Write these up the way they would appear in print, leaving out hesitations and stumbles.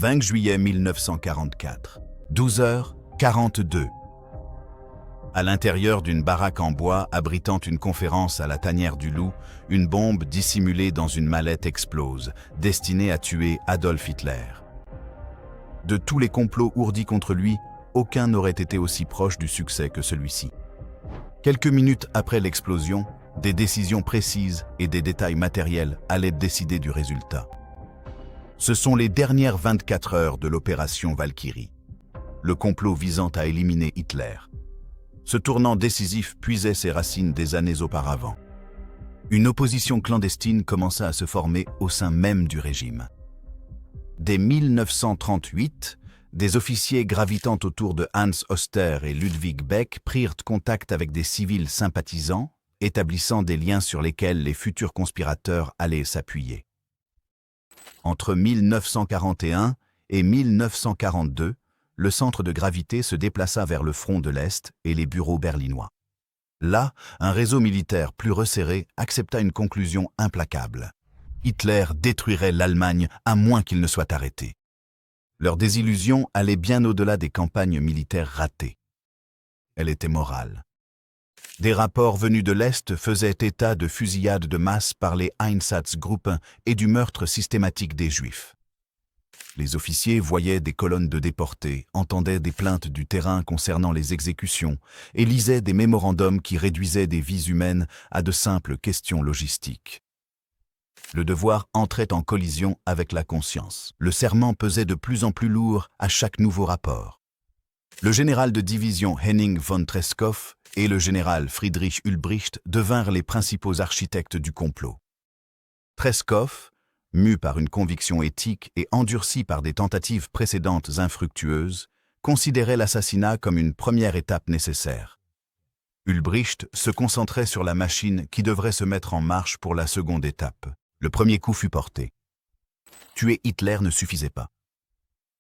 20 juillet 1944, 12h42. À l'intérieur d'une baraque en bois abritant une conférence à la tanière du Loup, une bombe dissimulée dans une mallette explose, destinée à tuer Adolf Hitler. De tous les complots ourdis contre lui, aucun n'aurait été aussi proche du succès que celui-ci. Quelques minutes après l'explosion, des décisions précises et des détails matériels allaient décider du résultat. Ce sont les dernières 24 heures de l'opération Valkyrie, le complot visant à éliminer Hitler. Ce tournant décisif puisait ses racines des années auparavant. Une opposition clandestine commença à se former au sein même du régime. Dès 1938, des officiers gravitant autour de Hans Oster et Ludwig Beck prirent contact avec des civils sympathisants, établissant des liens sur lesquels les futurs conspirateurs allaient s'appuyer. Entre 1941 et 1942, le centre de gravité se déplaça vers le front de l'Est et les bureaux berlinois. Là, un réseau militaire plus resserré accepta une conclusion implacable. Hitler détruirait l'Allemagne à moins qu'il ne soit arrêté. Leur désillusion allait bien au-delà des campagnes militaires ratées. Elle était morale. Des rapports venus de l'Est faisaient état de fusillades de masse par les Einsatzgruppen et du meurtre systématique des Juifs. Les officiers voyaient des colonnes de déportés, entendaient des plaintes du terrain concernant les exécutions et lisaient des mémorandums qui réduisaient des vies humaines à de simples questions logistiques. Le devoir entrait en collision avec la conscience. Le serment pesait de plus en plus lourd à chaque nouveau rapport. Le général de division Henning von Treschow et le général Friedrich Ulbricht devinrent les principaux architectes du complot. Treschow, mu par une conviction éthique et endurci par des tentatives précédentes infructueuses, considérait l'assassinat comme une première étape nécessaire. Ulbricht se concentrait sur la machine qui devrait se mettre en marche pour la seconde étape. Le premier coup fut porté. Tuer Hitler ne suffisait pas.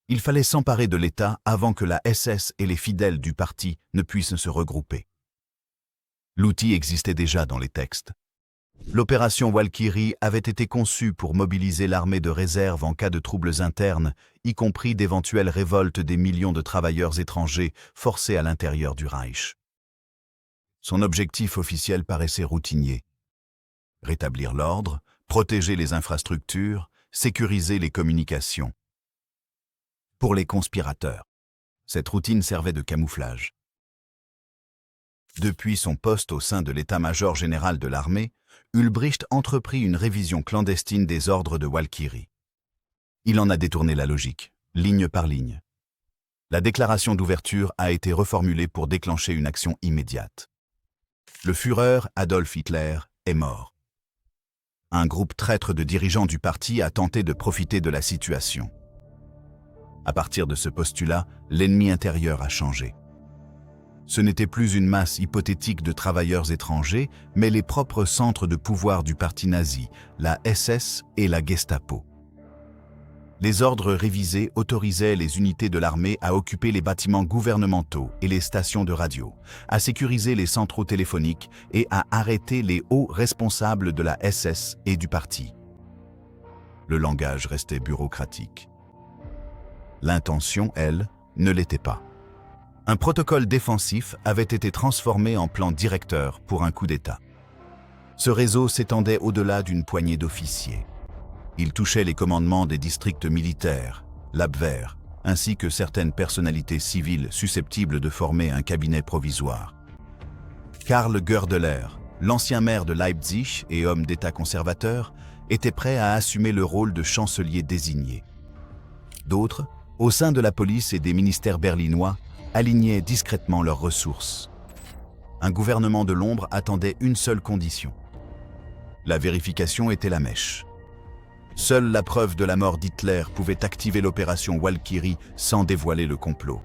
Il fallait s'emparer de l'État avant que la SS et les fidèles du parti ne puissent se regrouper. L'outil existait déjà dans les textes. L'opération Valkyrie avait été conçue pour mobiliser l'armée de réserve en cas de troubles internes, y compris d'éventuelles révoltes des millions de travailleurs étrangers forcés à l'intérieur du Reich. Son objectif officiel paraissait routinier. Rétablir l'ordre, protéger les infrastructures, sécuriser les communications. Pour les conspirateurs, cette routine servait de camouflage. Depuis son poste au sein de l'état-major général de l'armée, Ulbricht entreprit une révision clandestine des ordres de Valkyrie. Il en a détourné la logique, ligne par ligne. La déclaration d'ouverture a été reformulée pour déclencher une action immédiate. Le Führer Adolf Hitler est mort. Un groupe traître de dirigeants du parti a tenté de profiter de la situation. À partir de ce postulat, l'ennemi intérieur a changé. Ce n'était plus une masse hypothétique de travailleurs étrangers, mais les propres centres de pouvoir du parti nazi, la SS et la Gestapo. Les ordres révisés autorisaient les unités de l'armée à occuper les bâtiments gouvernementaux et les stations de radio, à sécuriser les centraux téléphoniques et à arrêter les hauts responsables de la SS et du parti. Le langage restait bureaucratique. L'intention, elle, ne l'était pas. Un protocole défensif avait été transformé en plan directeur pour un coup d'État. Ce réseau s'étendait au-delà d'une poignée d'officiers. Il touchait les commandements des districts militaires, l'Abwehr, ainsi que certaines personnalités civiles susceptibles de former un cabinet provisoire. Karl Goerdeler, l'ancien maire de Leipzig et homme d'État conservateur, était prêt à assumer le rôle de chancelier désigné. D'autres, au sein de la police et des ministères berlinois, alignaient discrètement leurs ressources. Un gouvernement de l'ombre attendait une seule condition. La vérification était la mèche. Seule la preuve de la mort d'Hitler pouvait activer l'opération Valkyrie sans dévoiler le complot.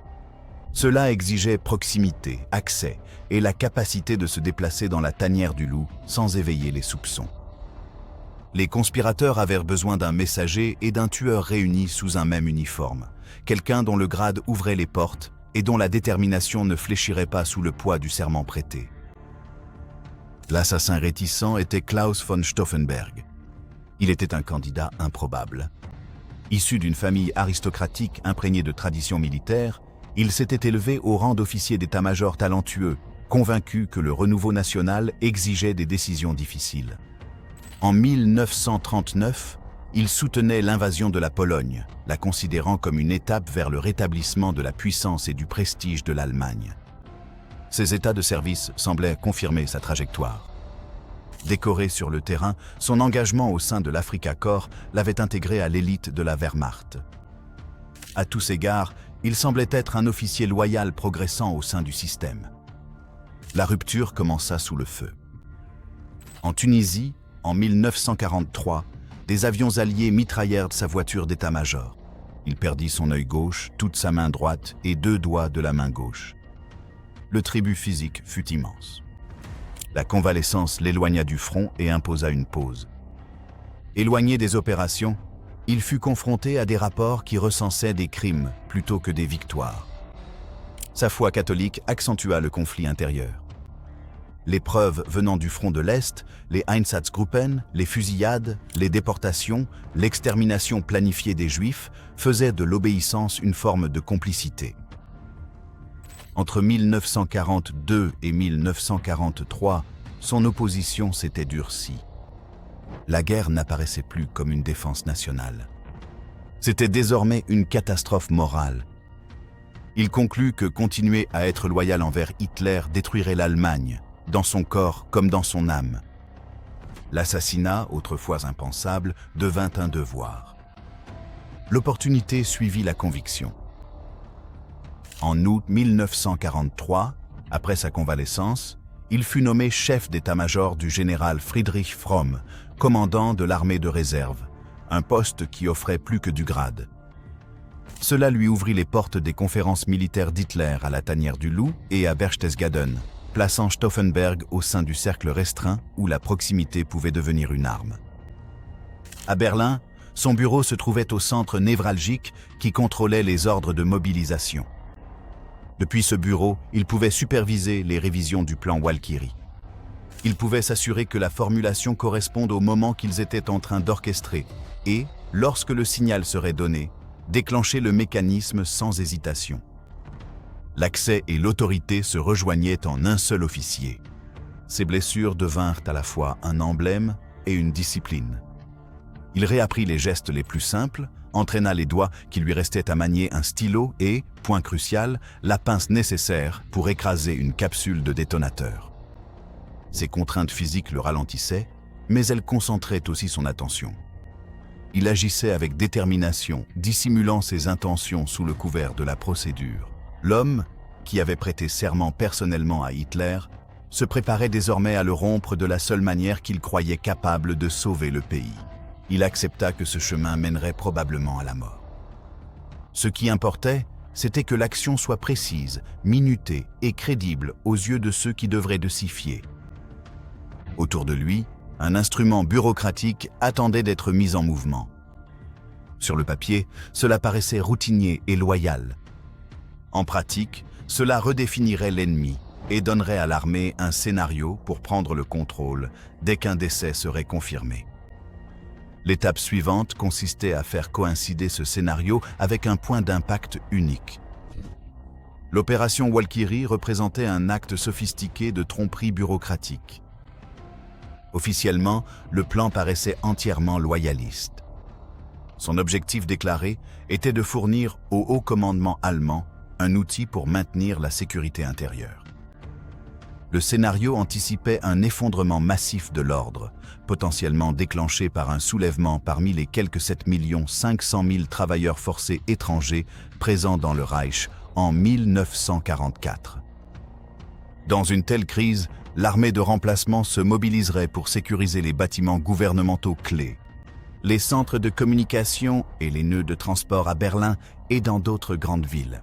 Cela exigeait proximité, accès et la capacité de se déplacer dans la tanière du Loup sans éveiller les soupçons. Les conspirateurs avaient besoin d'un messager et d'un tueur réunis sous un même uniforme, quelqu'un dont le grade ouvrait les portes et dont la détermination ne fléchirait pas sous le poids du serment prêté. L'assassin réticent était Klaus von Stauffenberg. Il était un candidat improbable. Issu d'une famille aristocratique imprégnée de traditions militaires, il s'était élevé au rang d'officier d'état-major talentueux, convaincu que le renouveau national exigeait des décisions difficiles. En 1939, il soutenait l'invasion de la Pologne, la considérant comme une étape vers le rétablissement de la puissance et du prestige de l'Allemagne. Ses états de service semblaient confirmer sa trajectoire. Décoré sur le terrain, son engagement au sein de l'Afrika Korps l'avait intégré à l'élite de la Wehrmacht. À tous égards, il semblait être un officier loyal progressant au sein du système. La rupture commença sous le feu. En Tunisie, en 1943, des avions alliés mitraillèrent sa voiture d'état-major. Il perdit son œil gauche, toute sa main droite et 2 doigts de la main gauche. Le tribut physique fut immense. La convalescence l'éloigna du front et imposa une pause. Éloigné des opérations, il fut confronté à des rapports qui recensaient des crimes plutôt que des victoires. Sa foi catholique accentua le conflit intérieur. Les preuves venant du front de l'Est, les Einsatzgruppen, les fusillades, les déportations, l'extermination planifiée des Juifs faisaient de l'obéissance une forme de complicité. Entre 1942 et 1943, son opposition s'était durcie. La guerre n'apparaissait plus comme une défense nationale. C'était désormais une catastrophe morale. Il conclut que continuer à être loyal envers Hitler détruirait l'Allemagne, dans son corps comme dans son âme. L'assassinat, autrefois impensable, devint un devoir. L'opportunité suivit la conviction. En août 1943, après sa convalescence, il fut nommé chef d'état-major du général Friedrich Fromm, commandant de l'armée de réserve, un poste qui offrait plus que du grade. Cela lui ouvrit les portes des conférences militaires d'Hitler à la Tanière du Loup et à Berchtesgaden, plaçant Stauffenberg au sein du cercle restreint où la proximité pouvait devenir une arme. À Berlin, son bureau se trouvait au centre névralgique qui contrôlait les ordres de mobilisation. Depuis ce bureau, il pouvait superviser les révisions du plan Walkyrie. Il pouvait s'assurer que la formulation corresponde au moment qu'ils étaient en train d'orchestrer et, lorsque le signal serait donné, déclencher le mécanisme sans hésitation. L'accès et l'autorité se rejoignaient en un seul officier. Ses blessures devinrent à la fois un emblème et une discipline. Il réapprit les gestes les plus simples, entraîna les doigts qui lui restaient à manier un stylo et, point crucial, la pince nécessaire pour écraser une capsule de détonateur. Ses contraintes physiques le ralentissaient, mais elles concentraient aussi son attention. Il agissait avec détermination, dissimulant ses intentions sous le couvert de la procédure. L'homme, qui avait prêté serment personnellement à Hitler, se préparait désormais à le rompre de la seule manière qu'il croyait capable de sauver le pays. Il accepta que ce chemin mènerait probablement à la mort. Ce qui importait, c'était que l'action soit précise, minutée et crédible aux yeux de ceux qui devraient de s'y fier. Autour de lui, un instrument bureaucratique attendait d'être mis en mouvement. Sur le papier, cela paraissait routinier et loyal. En pratique, cela redéfinirait l'ennemi et donnerait à l'armée un scénario pour prendre le contrôle dès qu'un décès serait confirmé. L'étape suivante consistait à faire coïncider ce scénario avec un point d'impact unique. L'opération Walkyrie représentait un acte sophistiqué de tromperie bureaucratique. Officiellement, le plan paraissait entièrement loyaliste. Son objectif déclaré était de fournir au haut commandement allemand un outil pour maintenir la sécurité intérieure. Le scénario anticipait un effondrement massif de l'ordre, potentiellement déclenché par un soulèvement parmi les quelques 7 500 000 travailleurs forcés étrangers présents dans le Reich en 1944. Dans une telle crise, l'armée de remplacement se mobiliserait pour sécuriser les bâtiments gouvernementaux clés, les centres de communication et les nœuds de transport à Berlin et dans d'autres grandes villes.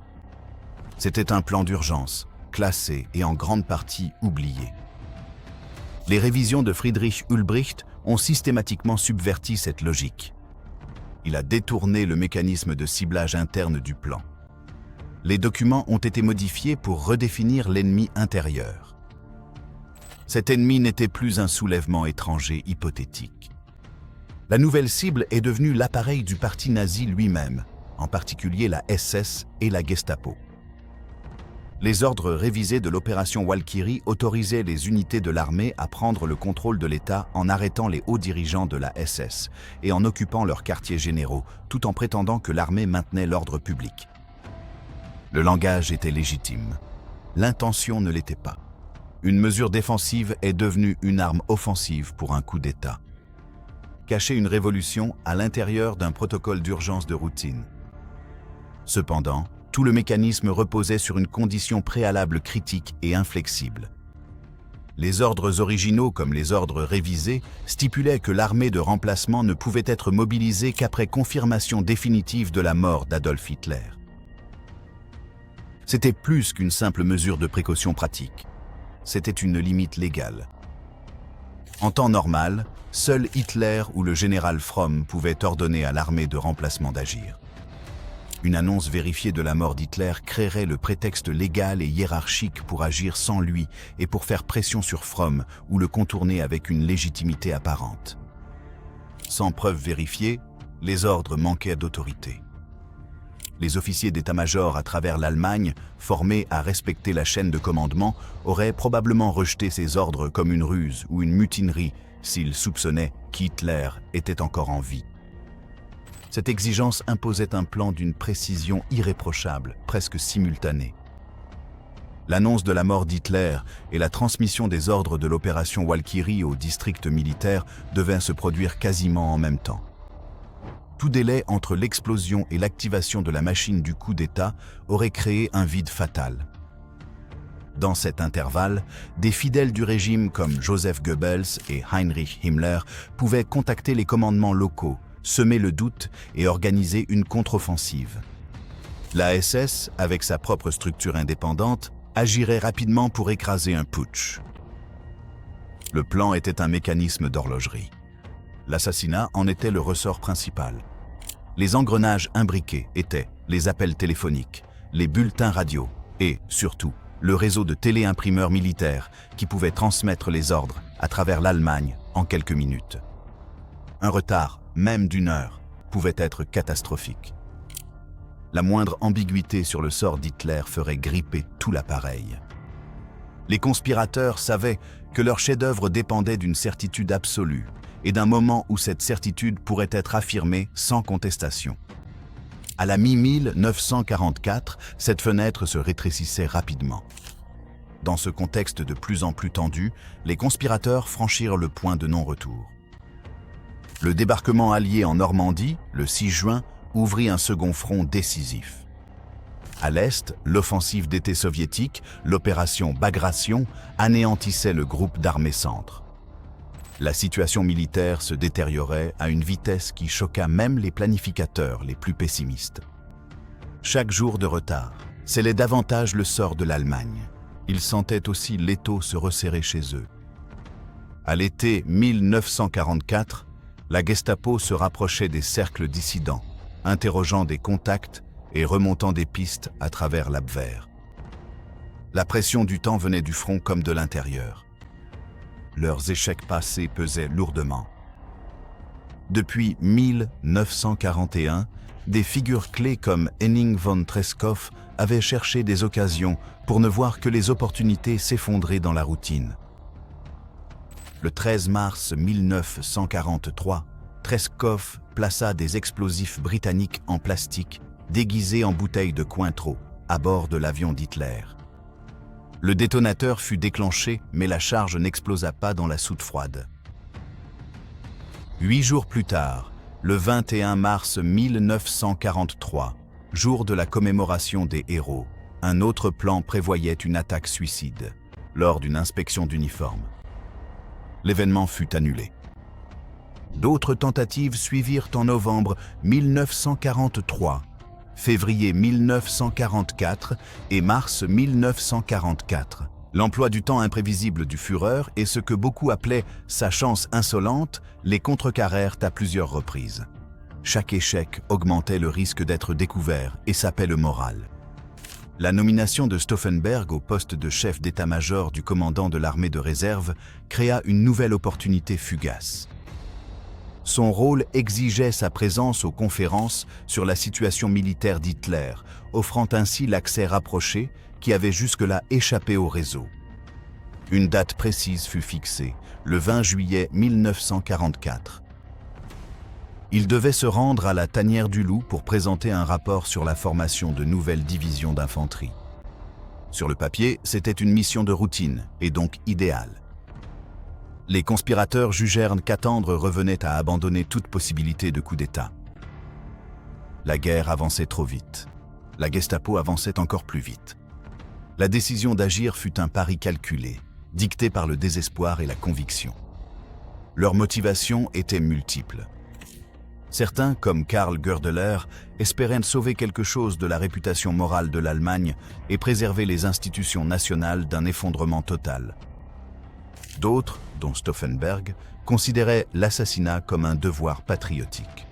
C'était un plan d'urgence, classé et en grande partie oublié. Les révisions de Friedrich Ulbricht ont systématiquement subverti cette logique. Il a détourné le mécanisme de ciblage interne du plan. Les documents ont été modifiés pour redéfinir l'ennemi intérieur. Cet ennemi n'était plus un soulèvement étranger hypothétique. La nouvelle cible est devenue l'appareil du parti nazi lui-même, en particulier la SS et la Gestapo. Les ordres révisés de l'opération Walkyrie autorisaient les unités de l'armée à prendre le contrôle de l'État en arrêtant les hauts dirigeants de la SS et en occupant leurs quartiers généraux, tout en prétendant que l'armée maintenait l'ordre public. Le langage était légitime. L'intention ne l'était pas. Une mesure défensive est devenue une arme offensive pour un coup d'État. Cacher une révolution à l'intérieur d'un protocole d'urgence de routine. Cependant, tout le mécanisme reposait sur une condition préalable critique et inflexible. Les ordres originaux comme les ordres révisés stipulaient que l'armée de remplacement ne pouvait être mobilisée qu'après confirmation définitive de la mort d'Adolf Hitler. C'était plus qu'une simple mesure de précaution pratique. C'était une limite légale. En temps normal, seul Hitler ou le général Fromm pouvaient ordonner à l'armée de remplacement d'agir. Une annonce vérifiée de la mort d'Hitler créerait le prétexte légal et hiérarchique pour agir sans lui et pour faire pression sur Fromm ou le contourner avec une légitimité apparente. Sans preuve vérifiée, les ordres manquaient d'autorité. Les officiers d'état-major à travers l'Allemagne, formés à respecter la chaîne de commandement, auraient probablement rejeté ces ordres comme une ruse ou une mutinerie s'ils soupçonnaient qu'Hitler était encore en vie. Cette exigence imposait un plan d'une précision irréprochable, presque simultanée. L'annonce de la mort d'Hitler et la transmission des ordres de l'opération Walkyrie au district militaire devaient se produire quasiment en même temps. Tout délai entre l'explosion et l'activation de la machine du coup d'État aurait créé un vide fatal. Dans cet intervalle, des fidèles du régime comme Joseph Goebbels et Heinrich Himmler pouvaient contacter les commandements locaux, semer le doute et organiser une contre-offensive. La SS, avec sa propre structure indépendante, agirait rapidement pour écraser un putsch. Le plan était un mécanisme d'horlogerie. L'assassinat en était le ressort principal. Les engrenages imbriqués étaient les appels téléphoniques, les bulletins radio et, surtout, le réseau de téléimprimeurs militaires qui pouvaient transmettre les ordres à travers l'Allemagne en quelques minutes. Un retard, même d'une heure, pouvait être catastrophique. La moindre ambiguïté sur le sort d'Hitler ferait gripper tout l'appareil. Les conspirateurs savaient que leur chef-d'œuvre dépendait d'une certitude absolue et d'un moment où cette certitude pourrait être affirmée sans contestation. À la mi-1944, cette fenêtre se rétrécissait rapidement. Dans ce contexte de plus en plus tendu, les conspirateurs franchirent le point de non-retour. Le débarquement allié en Normandie, le 6 juin, ouvrit un second front décisif. À l'est, l'offensive d'été soviétique, l'opération Bagration, anéantissait le groupe d'armées centre. La situation militaire se détériorait à une vitesse qui choqua même les planificateurs les plus pessimistes. Chaque jour de retard scellait davantage le sort de l'Allemagne. Ils sentaient aussi l'étau se resserrer chez eux. À l'été 1944, la Gestapo se rapprochait des cercles dissidents, interrogeant des contacts et remontant des pistes à travers l'Abwehr. La pression du temps venait du front comme de l'intérieur. Leurs échecs passés pesaient lourdement. Depuis 1941, des figures clés comme Henning von Treschow avaient cherché des occasions pour ne voir que les opportunités s'effondrer dans la routine. Le 13 mars 1943, Treschow plaça des explosifs britanniques en plastique déguisés en bouteilles de Cointreau à bord de l'avion d'Hitler. Le détonateur fut déclenché, mais la charge n'explosa pas dans la soute froide. 8 jours plus tard, le 21 mars 1943, jour de la commémoration des héros, un autre plan prévoyait une attaque suicide lors d'une inspection d'uniforme. L'événement fut annulé. D'autres tentatives suivirent en novembre 1943, février 1944 et mars 1944. L'emploi du temps imprévisible du Führer et ce que beaucoup appelaient sa chance insolente les contrecarrèrent à plusieurs reprises. Chaque échec augmentait le risque d'être découvert et sapait le moral. La nomination de Stauffenberg au poste de chef d'état-major du commandant de l'armée de réserve créa une nouvelle opportunité fugace. Son rôle exigeait sa présence aux conférences sur la situation militaire d'Hitler, offrant ainsi l'accès rapproché qui avait jusque-là échappé au réseau. Une date précise fut fixée, le 20 juillet 1944. Il devait se rendre à la tanière du Loup pour présenter un rapport sur la formation de nouvelles divisions d'infanterie. Sur le papier, c'était une mission de routine et donc idéale. Les conspirateurs jugèrent qu'attendre revenait à abandonner toute possibilité de coup d'État. La guerre avançait trop vite. La Gestapo avançait encore plus vite. La décision d'agir fut un pari calculé, dicté par le désespoir et la conviction. Leurs motivations étaient multiples. Certains, comme Karl Goerdeler, espéraient sauver quelque chose de la réputation morale de l'Allemagne et préserver les institutions nationales d'un effondrement total. D'autres, dont Stauffenberg, considéraient l'assassinat comme un devoir patriotique.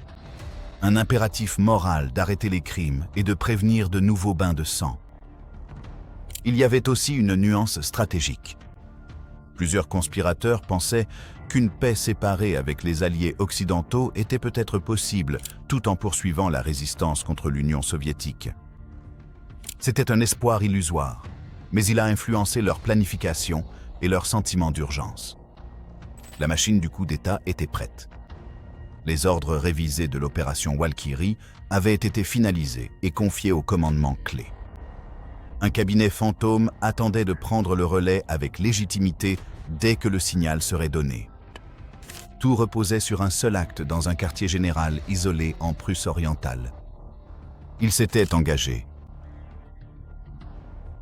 Un impératif moral d'arrêter les crimes et de prévenir de nouveaux bains de sang. Il y avait aussi une nuance stratégique. Plusieurs conspirateurs pensaient qu'une paix séparée avec les alliés occidentaux était peut-être possible, tout en poursuivant la résistance contre l'Union soviétique. C'était un espoir illusoire, mais il a influencé leur planification et leur sentiment d'urgence. La machine du coup d'État était prête. Les ordres révisés de l'opération Walkyrie avaient été finalisés et confiés au commandement clé. Un cabinet fantôme attendait de prendre le relais avec légitimité dès que le signal serait donné. Tout reposait sur un seul acte dans un quartier général isolé en Prusse orientale. Il s'était engagé.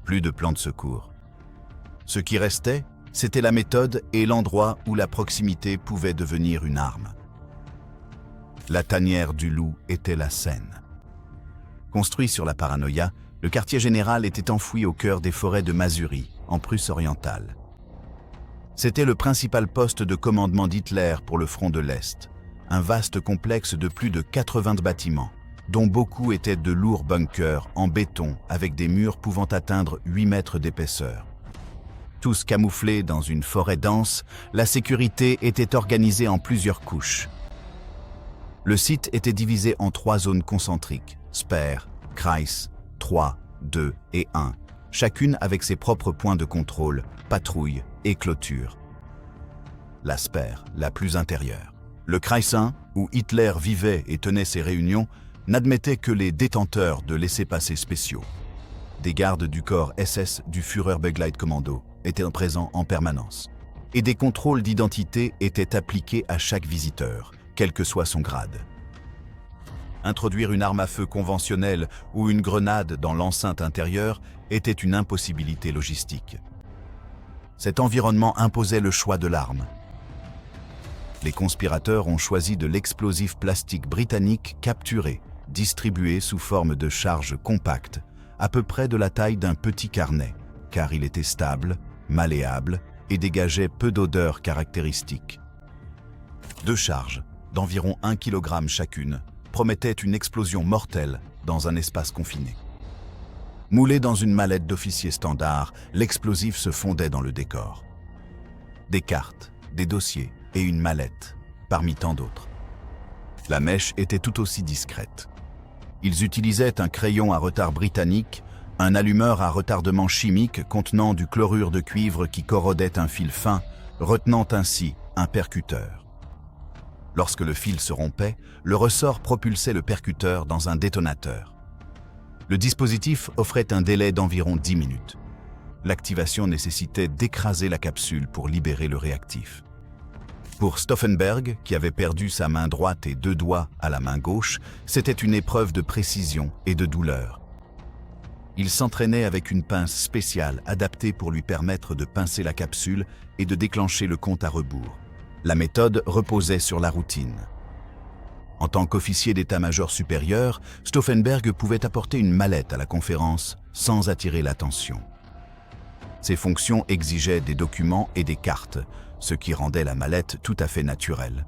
Plus de plan de secours. Ce qui restait, c'était la méthode et l'endroit où la proximité pouvait devenir une arme. La tanière du Loup était la scène. Construit sur la paranoïa, le quartier général était enfoui au cœur des forêts de Masurie, en Prusse orientale. C'était le principal poste de commandement d'Hitler pour le front de l'Est, un vaste complexe de plus de 80 bâtiments, dont beaucoup étaient de lourds bunkers en béton avec des murs pouvant atteindre 8 mètres d'épaisseur. Tous camouflés dans une forêt dense, la sécurité était organisée en plusieurs couches. Le site était divisé en 3 zones concentriques, Speer, Kreis, 3, 2 et 1, chacune avec ses propres points de contrôle, patrouille et clôture. La Speer, la plus intérieure. Le Kreis 1, où Hitler vivait et tenait ses réunions, n'admettait que les détenteurs de laissez-passer spéciaux. Des gardes du corps SS du Führerbegleitkommando étaient présents en permanence. Et des contrôles d'identité étaient appliqués à chaque visiteur, quel que soit son grade. Introduire une arme à feu conventionnelle ou une grenade dans l'enceinte intérieure était une impossibilité logistique. Cet environnement imposait le choix de l'arme. Les conspirateurs ont choisi de l'explosif plastique britannique capturé, distribué sous forme de charges compactes, à peu près de la taille d'un petit carnet, car il était stable, malléable et dégageait peu d'odeur caractéristique. 2 charges, d'environ 1 kg chacune, promettaient une explosion mortelle dans un espace confiné. Moulé dans une mallette d'officier standard, l'explosif se fondait dans le décor. Des cartes, des dossiers et une mallette, parmi tant d'autres. La mèche était tout aussi discrète. Ils utilisaient un crayon à retard britannique, un allumeur à retardement chimique contenant du chlorure de cuivre qui corrodait un fil fin, retenant ainsi un percuteur. Lorsque le fil se rompait, le ressort propulsait le percuteur dans un détonateur. Le dispositif offrait un délai d'environ 10 minutes. L'activation nécessitait d'écraser la capsule pour libérer le réactif. Pour Stauffenberg, qui avait perdu sa main droite et 2 doigts à la main gauche, c'était une épreuve de précision et de douleur. Il s'entraînait avec une pince spéciale adaptée pour lui permettre de pincer la capsule et de déclencher le compte à rebours. La méthode reposait sur la routine. En tant qu'officier d'état-major supérieur, Stauffenberg pouvait apporter une mallette à la conférence sans attirer l'attention. Ses fonctions exigeaient des documents et des cartes, ce qui rendait la mallette tout à fait naturelle.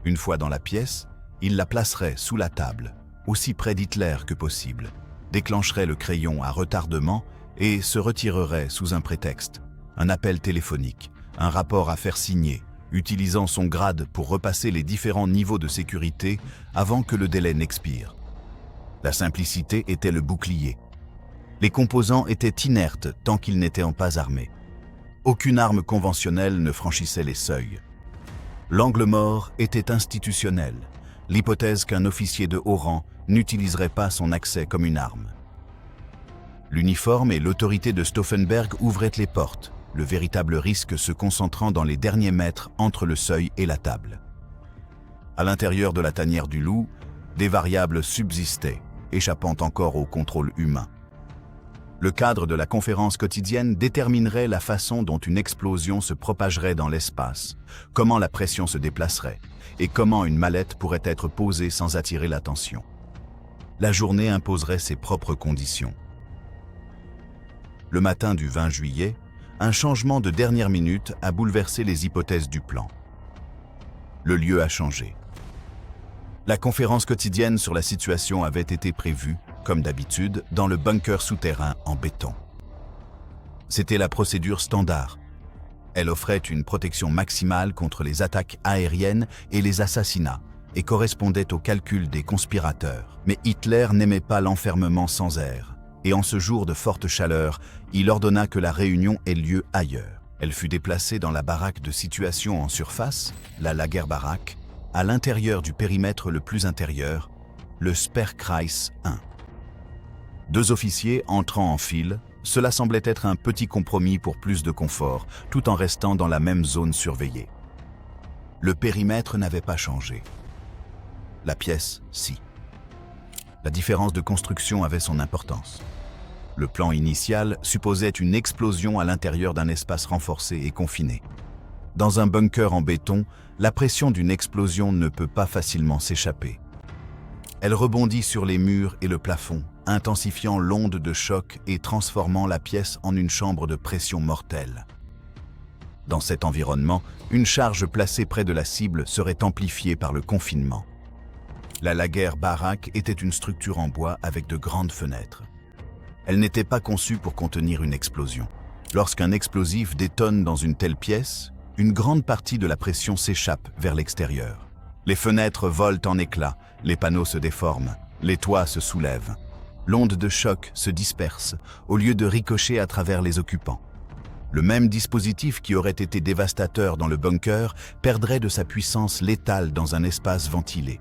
Une fois dans la pièce, il la placerait sous la table, aussi près d'Hitler que possible, déclencherait le crayon à retardement et se retirerait sous un prétexte, un appel téléphonique, un rapport à faire signer utilisant son grade pour repasser les différents niveaux de sécurité avant que le délai n'expire. La simplicité était le bouclier. Les composants étaient inertes tant qu'ils n'étaient pas armés. Aucune arme conventionnelle ne franchissait les seuils. L'angle mort était institutionnel, l'hypothèse qu'un officier de haut rang n'utiliserait pas son accès comme une arme. L'uniforme et l'autorité de Stauffenberg ouvraient les portes, le véritable risque se concentrant dans les derniers mètres entre le seuil et la table. À l'intérieur de la tanière du loup, des variables subsistaient, échappant encore au contrôle humain. Le cadre de la conférence quotidienne déterminerait la façon dont une explosion se propagerait dans l'espace, comment la pression se déplacerait et comment une mallette pourrait être posée sans attirer l'attention. La journée imposerait ses propres conditions. Le matin du 20 juillet, un changement de dernière minute a bouleversé les hypothèses du plan. Le lieu a changé. La conférence quotidienne sur la situation avait été prévue, comme d'habitude, dans le bunker souterrain en béton. C'était la procédure standard. Elle offrait une protection maximale contre les attaques aériennes et les assassinats, et correspondait au calcul des conspirateurs. Mais Hitler n'aimait pas l'enfermement sans air, et en ce jour de forte chaleur, il ordonna que la réunion ait lieu ailleurs. Elle fut déplacée dans la baraque de situation en surface, la Lagerbarack, à l'intérieur du périmètre le plus intérieur, le Sperrkreis 1. 2 officiers entrant en file, cela semblait être un petit compromis pour plus de confort, tout en restant dans la même zone surveillée. Le périmètre n'avait pas changé. La pièce, si. La différence de construction avait son importance. Le plan initial supposait une explosion à l'intérieur d'un espace renforcé et confiné. Dans un bunker en béton, la pression d'une explosion ne peut pas facilement s'échapper. Elle rebondit sur les murs et le plafond, intensifiant l'onde de choc et transformant la pièce en une chambre de pression mortelle. Dans cet environnement, une charge placée près de la cible serait amplifiée par le confinement. La Lagerbarack était une structure en bois avec de grandes fenêtres. Elle n'était pas conçue pour contenir une explosion. Lorsqu'un explosif détonne dans une telle pièce, une grande partie de la pression s'échappe vers l'extérieur. Les fenêtres volent en éclats, les panneaux se déforment, les toits se soulèvent. L'onde de choc se disperse, au lieu de ricocher à travers les occupants. Le même dispositif qui aurait été dévastateur dans le bunker perdrait de sa puissance létale dans un espace ventilé.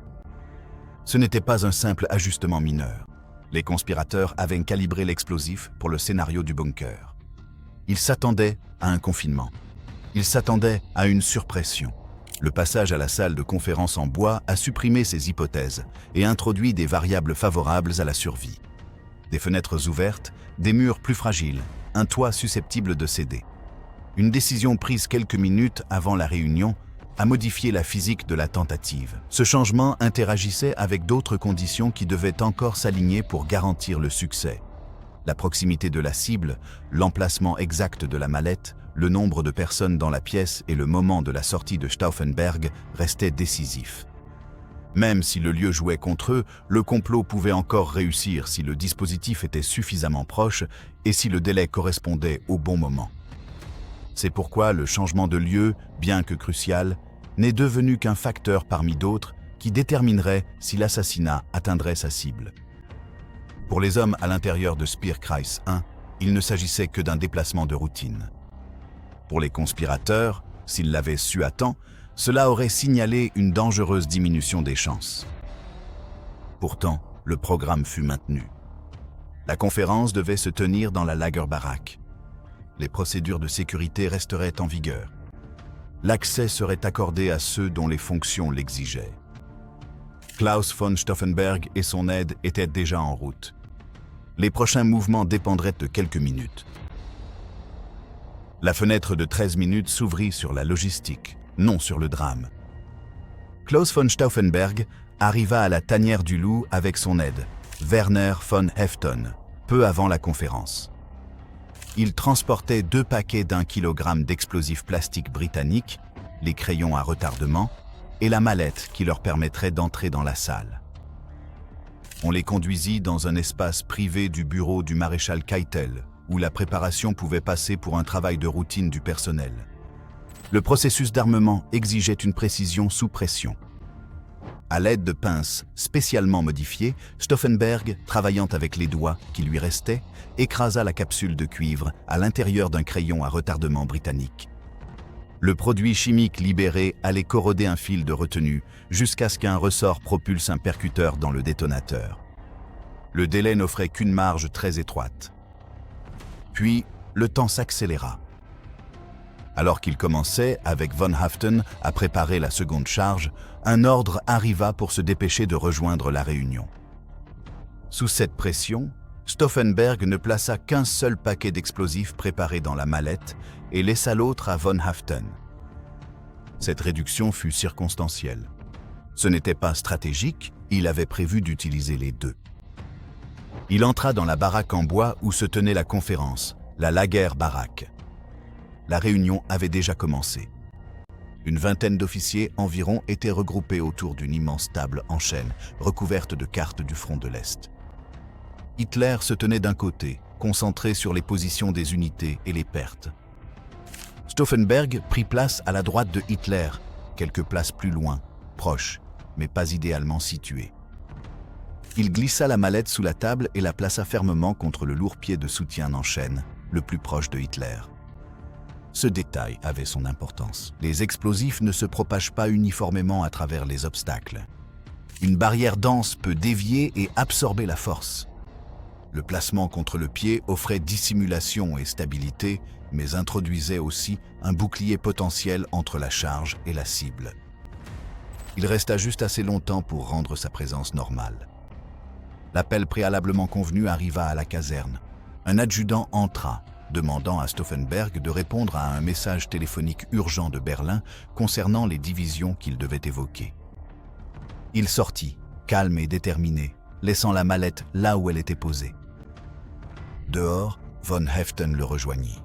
Ce n'était pas un simple ajustement mineur. Les conspirateurs avaient calibré l'explosif pour le scénario du bunker. Ils s'attendaient à un confinement. Ils s'attendaient à une surpression. Le passage à la salle de conférence en bois a supprimé ces hypothèses et introduit des variables favorables à la survie. Des fenêtres ouvertes, des murs plus fragiles, un toit susceptible de céder. Une décision prise quelques minutes avant la réunion a modifié la physique de la tentative. Ce changement interagissait avec d'autres conditions qui devaient encore s'aligner pour garantir le succès. La proximité de la cible, l'emplacement exact de la mallette, le nombre de personnes dans la pièce et le moment de la sortie de Stauffenberg restaient décisifs. Même si le lieu jouait contre eux, le complot pouvait encore réussir si le dispositif était suffisamment proche et si le délai correspondait au bon moment. C'est pourquoi le changement de lieu, bien que crucial, n'est devenu qu'un facteur parmi d'autres qui déterminerait si l'assassinat atteindrait sa cible. Pour les hommes à l'intérieur de Sperrkreis 1, il ne s'agissait que d'un déplacement de routine. Pour les conspirateurs, s'ils l'avaient su à temps, cela aurait signalé une dangereuse diminution des chances. Pourtant, le programme fut maintenu. La conférence devait se tenir dans la Lagerbarack. Les procédures de sécurité resteraient en vigueur. L'accès serait accordé à ceux dont les fonctions l'exigeaient. Klaus von Stauffenberg et son aide étaient déjà en route. Les prochains mouvements dépendraient de quelques minutes. La fenêtre de 13 minutes s'ouvrit sur la logistique, non sur le drame. Klaus von Stauffenberg arriva à la tanière du loup avec son aide, Werner von Hefton, peu avant la conférence. Il transportait 2 paquets d'1 kilogramme d'explosifs plastiques britanniques, les crayons à retardement et la mallette qui leur permettrait d'entrer dans la salle. On les conduisit dans un espace privé du bureau du maréchal Keitel, où la préparation pouvait passer pour un travail de routine du personnel. Le processus d'armement exigeait une précision sous pression. À l'aide de pinces spécialement modifiées, Stauffenberg, travaillant avec les doigts qui lui restaient, écrasa la capsule de cuivre à l'intérieur d'un crayon à retardement britannique. Le produit chimique libéré allait corroder un fil de retenue jusqu'à ce qu'un ressort propulse un percuteur dans le détonateur. Le délai n'offrait qu'une marge très étroite. Puis, le temps s'accéléra. Alors qu'il commençait, avec von Haften, à préparer la seconde charge, un ordre arriva pour se dépêcher de rejoindre la réunion. Sous cette pression, Stauffenberg ne plaça qu'un seul paquet d'explosifs préparé dans la mallette et laissa l'autre à von Haften. Cette réduction fut circonstancielle. Ce n'était pas stratégique, il avait prévu d'utiliser les deux. Il entra dans la baraque en bois où se tenait la conférence, la Lager-Baraque. La réunion avait déjà commencé. Une vingtaine d'officiers environ étaient regroupés autour d'une immense table en chêne, recouverte de cartes du front de l'Est. Hitler se tenait d'un côté, concentré sur les positions des unités et les pertes. Stauffenberg prit place à la droite de Hitler, quelques places plus loin, proche, mais pas idéalement située. Il glissa la mallette sous la table et la plaça fermement contre le lourd pied de soutien en chêne, le plus proche de Hitler. Ce détail avait son importance. Les explosifs ne se propagent pas uniformément à travers les obstacles. Une barrière dense peut dévier et absorber la force. Le placement contre le pied offrait dissimulation et stabilité, mais introduisait aussi un bouclier potentiel entre la charge et la cible. Il resta juste assez longtemps pour rendre sa présence normale. L'appel préalablement convenu arriva à la caserne. Un adjudant entra, demandant à Stauffenberg de répondre à un message téléphonique urgent de Berlin concernant les divisions qu'il devait évoquer. Il sortit, calme et déterminé, laissant la mallette là où elle était posée. Dehors, von Haften le rejoignit.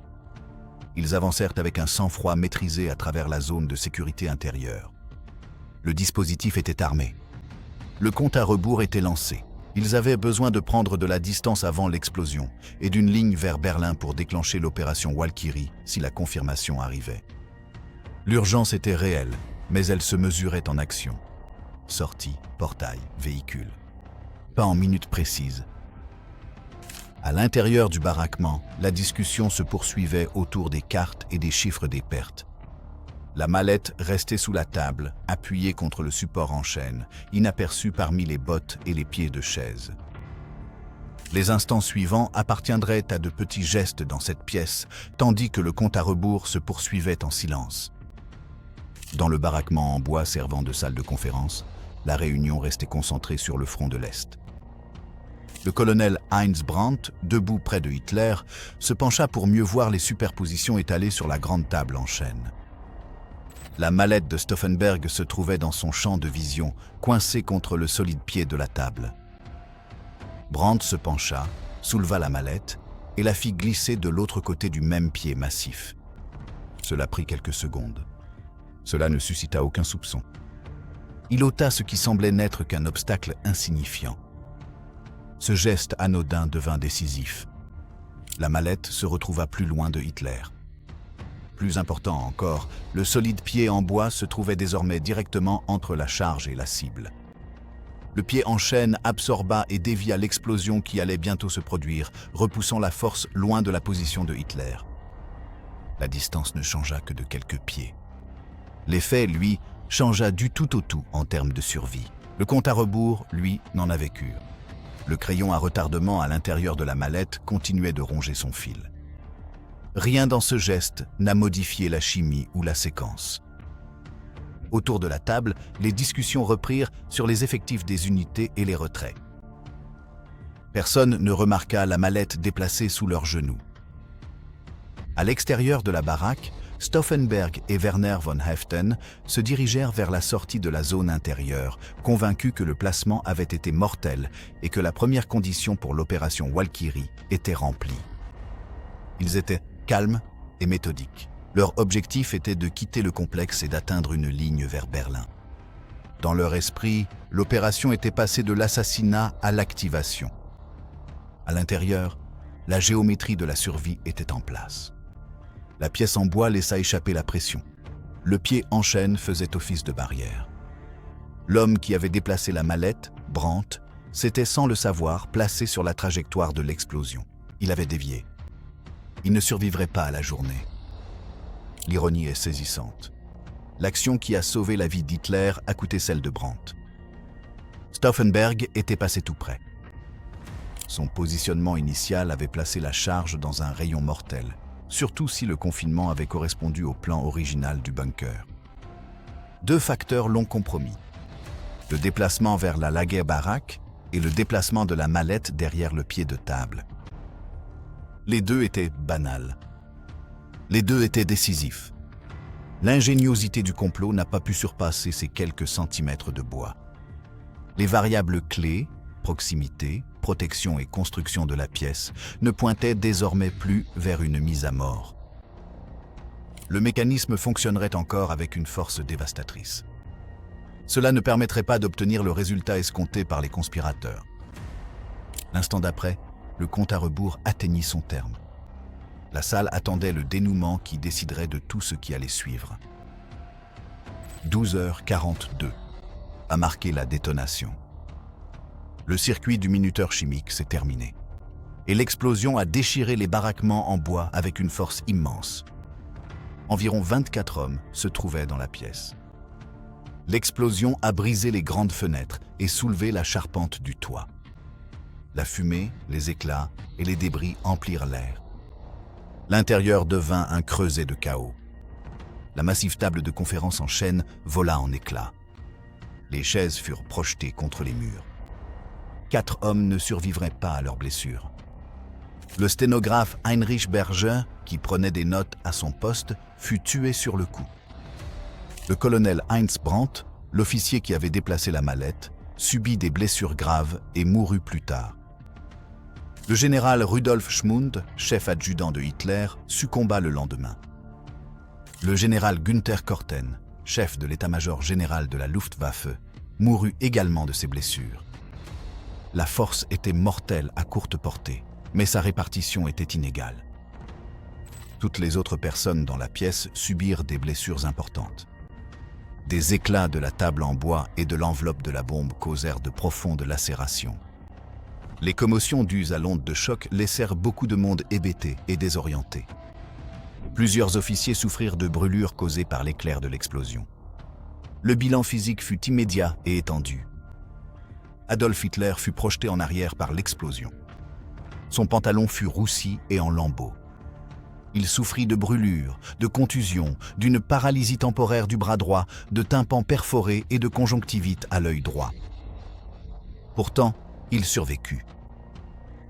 Ils avancèrent avec un sang-froid maîtrisé à travers la zone de sécurité intérieure. Le dispositif était armé. Le compte à rebours était lancé. Ils avaient besoin de prendre de la distance avant l'explosion et d'une ligne vers Berlin pour déclencher l'opération Walkyrie si la confirmation arrivait. L'urgence était réelle, mais elle se mesurait en action. Sortie, portail, véhicule. Pas en minutes précises. À l'intérieur du baraquement, la discussion se poursuivait autour des cartes et des chiffres des pertes. La mallette restait sous la table, appuyée contre le support en chêne, inaperçue parmi les bottes et les pieds de chaise. Les instants suivants appartiendraient à de petits gestes dans cette pièce, tandis que le compte à rebours se poursuivait en silence. Dans le baraquement en bois servant de salle de conférence, la réunion restait concentrée sur le front de l'Est. Le colonel Heinz Brandt, debout près de Hitler, se pencha pour mieux voir les superpositions étalées sur la grande table en chêne. La mallette de Stauffenberg se trouvait dans son champ de vision, coincée contre le solide pied de la table. Brandt se pencha, souleva la mallette et la fit glisser de l'autre côté du même pied massif. Cela prit quelques secondes. Cela ne suscita aucun soupçon. Il ôta ce qui semblait n'être qu'un obstacle insignifiant. Ce geste anodin devint décisif. La mallette se retrouva plus loin de Hitler. Plus important encore, le solide pied en bois se trouvait désormais directement entre la charge et la cible. Le pied en chêne absorba et dévia l'explosion qui allait bientôt se produire, repoussant la force loin de la position de Hitler. La distance ne changea que de quelques pieds. L'effet, lui, changea du tout au tout en termes de survie. Le compte à rebours, lui, n'en avait cure. Le crayon à retardement à l'intérieur de la mallette continuait de ronger son fil. Rien dans ce geste n'a modifié la chimie ou la séquence. Autour de la table, les discussions reprirent sur les effectifs des unités et les retraits. Personne ne remarqua la mallette déplacée sous leurs genoux. À l'extérieur de la baraque, Stauffenberg et Werner von Haften se dirigèrent vers la sortie de la zone intérieure, convaincus que le placement avait été mortel et que la première condition pour l'opération Walkyrie était remplie. Ils étaient calmes et méthodiques. Leur objectif était de quitter le complexe et d'atteindre une ligne vers Berlin. Dans leur esprit, l'opération était passée de l'assassinat à l'activation. À l'intérieur, la géométrie de la survie était en place. La pièce en bois laissa échapper la pression. Le pied en chaîne faisait office de barrière. L'homme qui avait déplacé la mallette, Brandt, s'était sans le savoir placé sur la trajectoire de l'explosion. Il avait dévié. Il ne survivrait pas à la journée. L'ironie est saisissante. L'action qui a sauvé la vie d'Hitler a coûté celle de Brandt. Stauffenberg était passé tout près. Son positionnement initial avait placé la charge dans un rayon mortel, surtout si le confinement avait correspondu au plan original du bunker. Deux facteurs l'ont compromis. Le déplacement vers la Lagerbarak et le déplacement de la mallette derrière le pied de table. Les deux étaient banals. Les deux étaient décisifs. L'ingéniosité du complot n'a pas pu surpasser ces quelques centimètres de bois. Les variables clés, proximité, protection et construction de la pièce, ne pointaient désormais plus vers une mise à mort. Le mécanisme fonctionnerait encore avec une force dévastatrice. Cela ne permettrait pas d'obtenir le résultat escompté par les conspirateurs. L'instant d'après, le compte à rebours atteignit son terme. La salle attendait le dénouement qui déciderait de tout ce qui allait suivre. 12h42 a marqué la détonation. Le circuit du minuteur chimique s'est terminé. Et l'explosion a déchiré les baraquements en bois avec une force immense. Environ 24 hommes se trouvaient dans la pièce. L'explosion a brisé les grandes fenêtres et soulevé la charpente du toit. La fumée, les éclats et les débris emplirent l'air. L'intérieur devint un creuset de chaos. La massive table de conférence en chêne vola en éclats. Les chaises furent projetées contre les murs. 4 hommes ne survivraient pas à leurs blessures. Le sténographe Heinrich Berger, qui prenait des notes à son poste, fut tué sur le coup. Le colonel Heinz Brandt, l'officier qui avait déplacé la mallette, subit des blessures graves et mourut plus tard. Le général Rudolf Schmund, chef adjudant de Hitler, succomba le lendemain. Le général Günther Korten, chef de l'état-major général de la Luftwaffe, mourut également de ses blessures. La force était mortelle à courte portée, mais sa répartition était inégale. Toutes les autres personnes dans la pièce subirent des blessures importantes. Des éclats de la table en bois et de l'enveloppe de la bombe causèrent de profondes lacérations. Les commotions dues à l'onde de choc laissèrent beaucoup de monde hébété et désorienté. Plusieurs officiers souffrirent de brûlures causées par l'éclair de l'explosion. Le bilan physique fut immédiat et étendu. Adolf Hitler fut projeté en arrière par l'explosion. Son pantalon fut roussi et en lambeaux. Il souffrit de brûlures, de contusions, d'une paralysie temporaire du bras droit, de tympan perforé et de conjonctivite à l'œil droit. Pourtant, il survécut.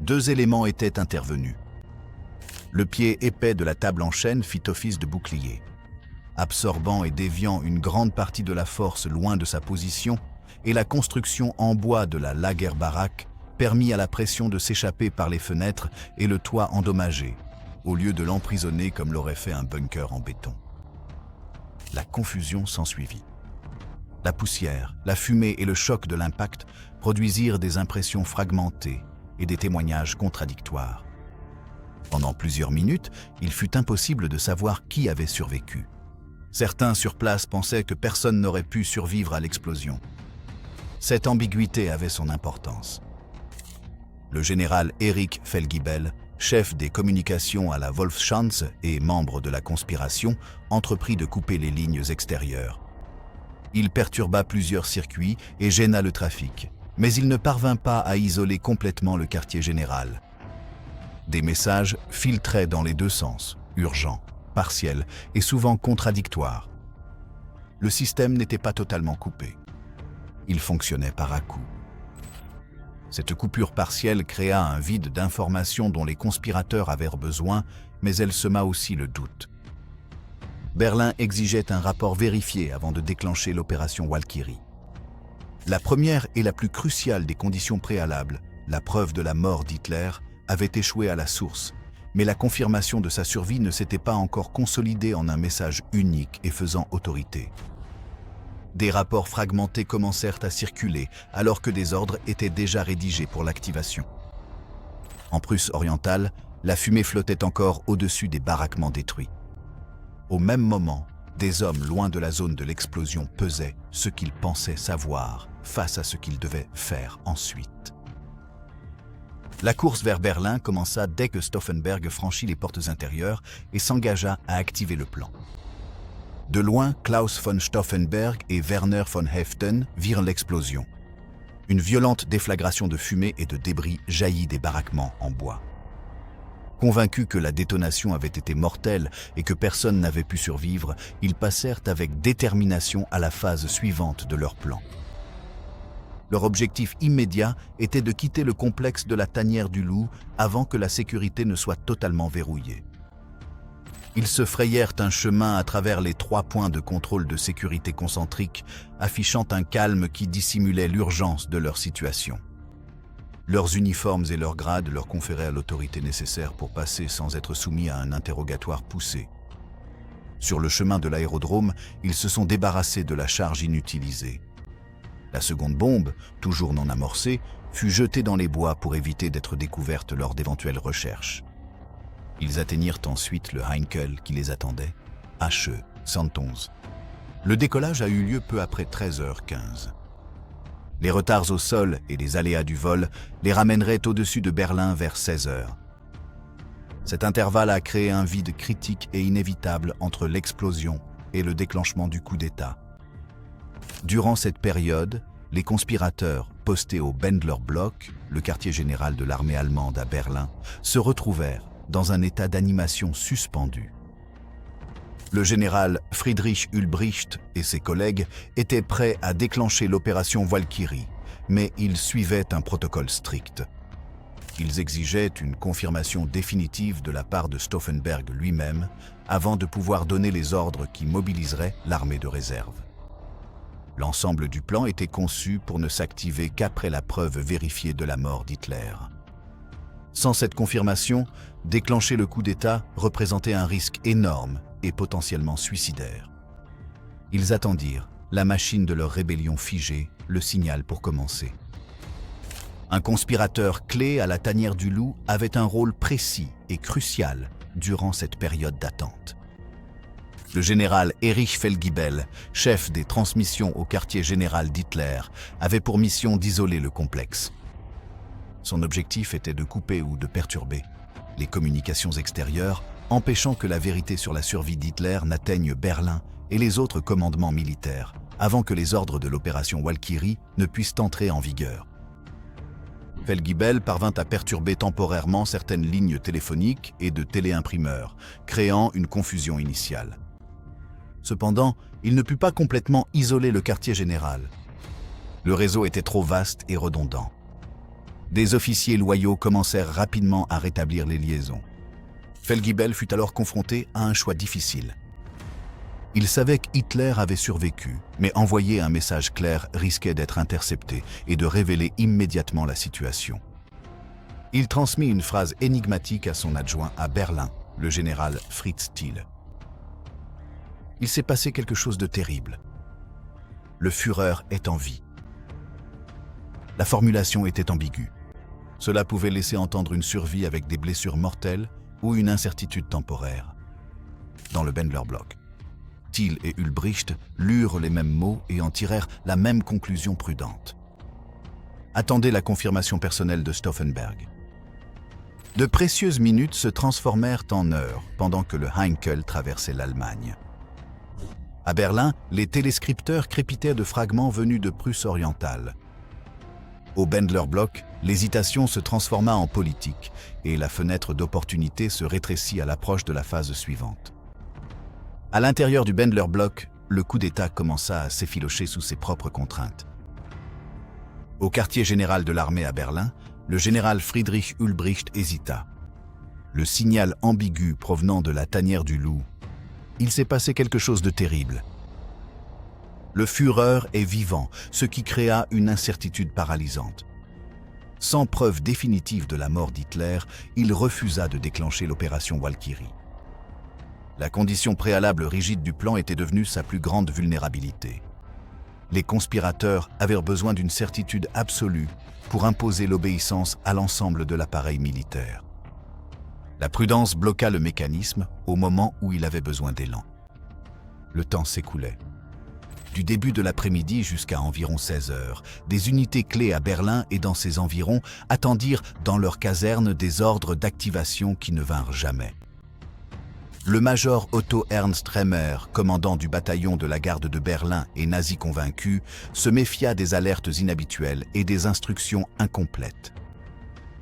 2 éléments étaient intervenus. Le pied épais de la table en chêne fit office de bouclier. Absorbant et déviant une grande partie de la force loin de sa position, et la construction en bois de la Lagerbarak permit à la pression de s'échapper par les fenêtres et le toit endommagé, au lieu de l'emprisonner comme l'aurait fait un bunker en béton. La confusion s'ensuivit. La poussière, la fumée et le choc de l'impact produisirent des impressions fragmentées et des témoignages contradictoires. Pendant plusieurs minutes, il fut impossible de savoir qui avait survécu. Certains sur place pensaient que personne n'aurait pu survivre à l'explosion. Cette ambiguïté avait son importance. Le général Erich Felgibel, chef des communications à la Wolfschanze et membre de la conspiration, entreprit de couper les lignes extérieures. Il perturba plusieurs circuits et gêna le trafic, mais il ne parvint pas à isoler complètement le quartier général. Des messages filtraient dans les deux sens, urgents, partiels et souvent contradictoires. Le système n'était pas totalement coupé. Il fonctionnait par à-coups. Cette coupure partielle créa un vide d'informations dont les conspirateurs avaient besoin, mais elle sema aussi le doute. Berlin exigeait un rapport vérifié avant de déclencher l'opération Walkyrie. La première et la plus cruciale des conditions préalables, la preuve de la mort d'Hitler, avait échoué à la source, mais la confirmation de sa survie ne s'était pas encore consolidée en un message unique et faisant autorité. Des rapports fragmentés commencèrent à circuler alors que des ordres étaient déjà rédigés pour l'activation. En Prusse orientale, la fumée flottait encore au-dessus des baraquements détruits. Au même moment, Des hommes loin de la zone de l'explosion pesaient ce qu'ils pensaient savoir face à ce qu'ils devaient faire ensuite. La course vers Berlin commença dès que Stauffenberg franchit les portes intérieures et s'engagea à activer le plan. De loin, Klaus von Stauffenberg et Werner von Haeften virent l'explosion. Une violente déflagration de fumée et de débris jaillit des baraquements en bois. Convaincus que la détonation avait été mortelle et que personne n'avait pu survivre, ils passèrent avec détermination à la phase suivante de leur plan. Leur objectif immédiat était de quitter le complexe de la tanière du loup avant que la sécurité ne soit totalement verrouillée. Ils se frayèrent un chemin à travers les 3 points de contrôle de sécurité concentriques, affichant un calme qui dissimulait l'urgence de leur situation. Leurs uniformes et leurs grades leur conféraient l'autorité nécessaire pour passer sans être soumis à un interrogatoire poussé. Sur le chemin de l'aérodrome, ils se sont débarrassés de la charge inutilisée. La seconde bombe, toujours non amorcée, fut jetée dans les bois pour éviter d'être découverte lors d'éventuelles recherches. Ils atteignirent ensuite le Heinkel qui les attendait, HE 111. Le décollage a eu lieu peu après 13h15. Les retards au sol et les aléas du vol les ramèneraient au-dessus de Berlin vers 16h. Cet intervalle a créé un vide critique et inévitable entre l'explosion et le déclenchement du coup d'État. Durant cette période, les conspirateurs postés au Bendler Block, le quartier général de l'armée allemande à Berlin, se retrouvèrent dans un état d'animation suspendu. Le général Friedrich Ulbricht et ses collègues étaient prêts à déclencher l'opération Walkyrie, mais ils suivaient un protocole strict. Ils exigeaient une confirmation définitive de la part de Stauffenberg lui-même avant de pouvoir donner les ordres qui mobiliseraient l'armée de réserve. L'ensemble du plan était conçu pour ne s'activer qu'après la preuve vérifiée de la mort d'Hitler. Sans cette confirmation, déclencher le coup d'État représentait un risque énorme et potentiellement suicidaire. Ils attendirent, la machine de leur rébellion figée, le signal pour commencer. Un conspirateur clé à la tanière du loup avait un rôle précis et crucial durant cette période d'attente. Le général Erich Feldgiebel, chef des transmissions au quartier général d'Hitler, avait pour mission d'isoler le complexe. Son objectif était de couper ou de perturber les communications extérieures, empêchant que la vérité sur la survie d'Hitler n'atteigne Berlin et les autres commandements militaires, avant que les ordres de l'opération Walkyrie ne puissent entrer en vigueur. Feldgiebel parvint à perturber temporairement certaines lignes téléphoniques et de téléimprimeurs, créant une confusion initiale. Cependant, il ne put pas complètement isoler le quartier général. Le réseau était trop vaste et redondant. Des officiers loyaux commencèrent rapidement à rétablir les liaisons. Feldgiebel fut alors confronté à un choix difficile. Il savait qu'Hitler avait survécu, mais envoyer un message clair risquait d'être intercepté et de révéler immédiatement la situation. Il transmit une phrase énigmatique à son adjoint à Berlin, le général Fritz Thiel. Il s'est passé quelque chose de terrible. Le Führer est en vie. La formulation était ambiguë. Cela pouvait laisser entendre une survie avec des blessures mortelles ou une incertitude temporaire. Dans le Bendler Block, Thiel et Ulbricht lurent les mêmes mots et en tirèrent la même conclusion prudente. Attendez la confirmation personnelle de Stauffenberg. De précieuses minutes se transformèrent en heures pendant que le Heinkel traversait l'Allemagne. À Berlin, les téléscripteurs crépitaient de fragments venus de Prusse orientale. Au Bendler Block, l'hésitation se transforma en politique et la fenêtre d'opportunité se rétrécit à l'approche de la phase suivante. À l'intérieur du Bendler Block, le coup d'État commença à s'effilocher sous ses propres contraintes. Au quartier général de l'armée à Berlin, le général Friedrich Ulbricht hésita. Le signal ambigu provenant de la tanière du loup. Il s'est passé quelque chose de terrible. Le Führer est vivant, ce qui créa une incertitude paralysante. Sans preuve définitive de la mort d'Hitler, il refusa de déclencher l'opération Walkyrie. La condition préalable rigide du plan était devenue sa plus grande vulnérabilité. Les conspirateurs avaient besoin d'une certitude absolue pour imposer l'obéissance à l'ensemble de l'appareil militaire. La prudence bloqua le mécanisme au moment où il avait besoin d'élan. Le temps s'écoulait. Du début de l'après-midi jusqu'à environ 16 heures, des unités clés à Berlin et dans ses environs attendirent dans leur caserne des ordres d'activation qui ne vinrent jamais. Le major Otto Ernst Remer, commandant du bataillon de la garde de Berlin et nazi convaincu, se méfia des alertes inhabituelles et des instructions incomplètes.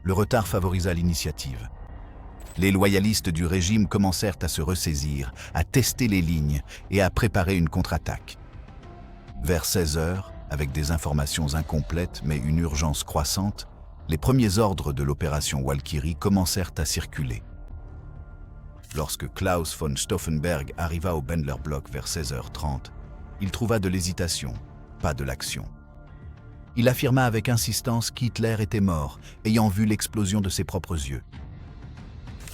Le retard favorisa l'initiative. Les loyalistes du régime commencèrent à se ressaisir, à tester les lignes et à préparer une contre-attaque. Vers 16 heures, avec des informations incomplètes mais une urgence croissante, les premiers ordres de l'opération Walkyrie commencèrent à circuler. Lorsque Klaus von Stauffenberg arriva au Bendlerblock vers 16h30, il trouva de l'hésitation, pas de l'action. Il affirma avec insistance qu'Hitler était mort, ayant vu l'explosion de ses propres yeux.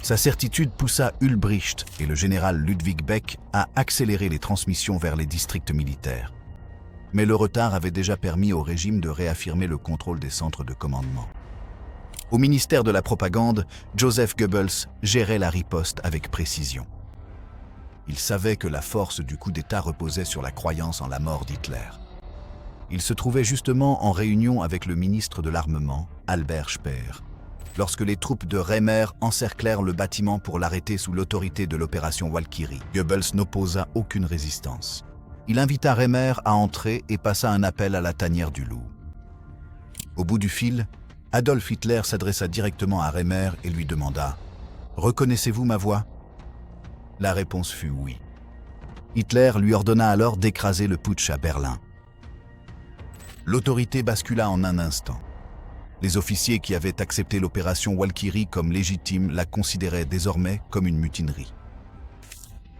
Sa certitude poussa Ulbricht et le général Ludwig Beck à accélérer les transmissions vers les districts militaires. Mais le retard avait déjà permis au régime de réaffirmer le contrôle des centres de commandement. Au ministère de la Propagande, Joseph Goebbels gérait la riposte avec précision. Il savait que la force du coup d'État reposait sur la croyance en la mort d'Hitler. Il se trouvait justement en réunion avec le ministre de l'Armement, Albert Speer, lorsque les troupes de Remer encerclèrent le bâtiment pour l'arrêter sous l'autorité de l'opération Walkyrie. Goebbels n'opposa aucune résistance. Il invita Remer à entrer et passa un appel à la tanière du loup. Au bout du fil, Adolf Hitler s'adressa directement à Remer et lui demanda « Reconnaissez-vous ma voix ?» La réponse fut oui. Hitler lui ordonna alors d'écraser le putsch à Berlin. L'autorité bascula en un instant. Les officiers qui avaient accepté l'opération Walkyrie comme légitime la considéraient désormais comme une mutinerie.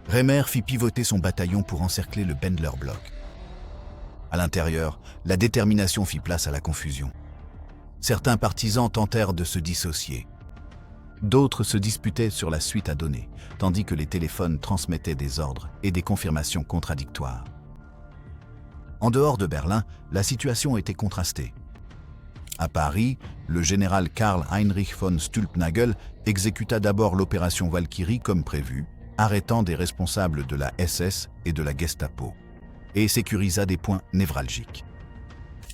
Remer fit pivoter son bataillon pour encercler le Bendlerblock. À l'intérieur, la détermination fit place à la confusion. Certains partisans tentèrent de se dissocier. D'autres se disputaient sur la suite à donner, tandis que les téléphones transmettaient des ordres et des confirmations contradictoires. En dehors de Berlin, la situation était contrastée. À Paris, le général Karl Heinrich von Stülpnagel exécuta d'abord l'opération Walkyrie comme prévu, arrêtant des responsables de la SS et de la Gestapo, et sécurisa des points névralgiques.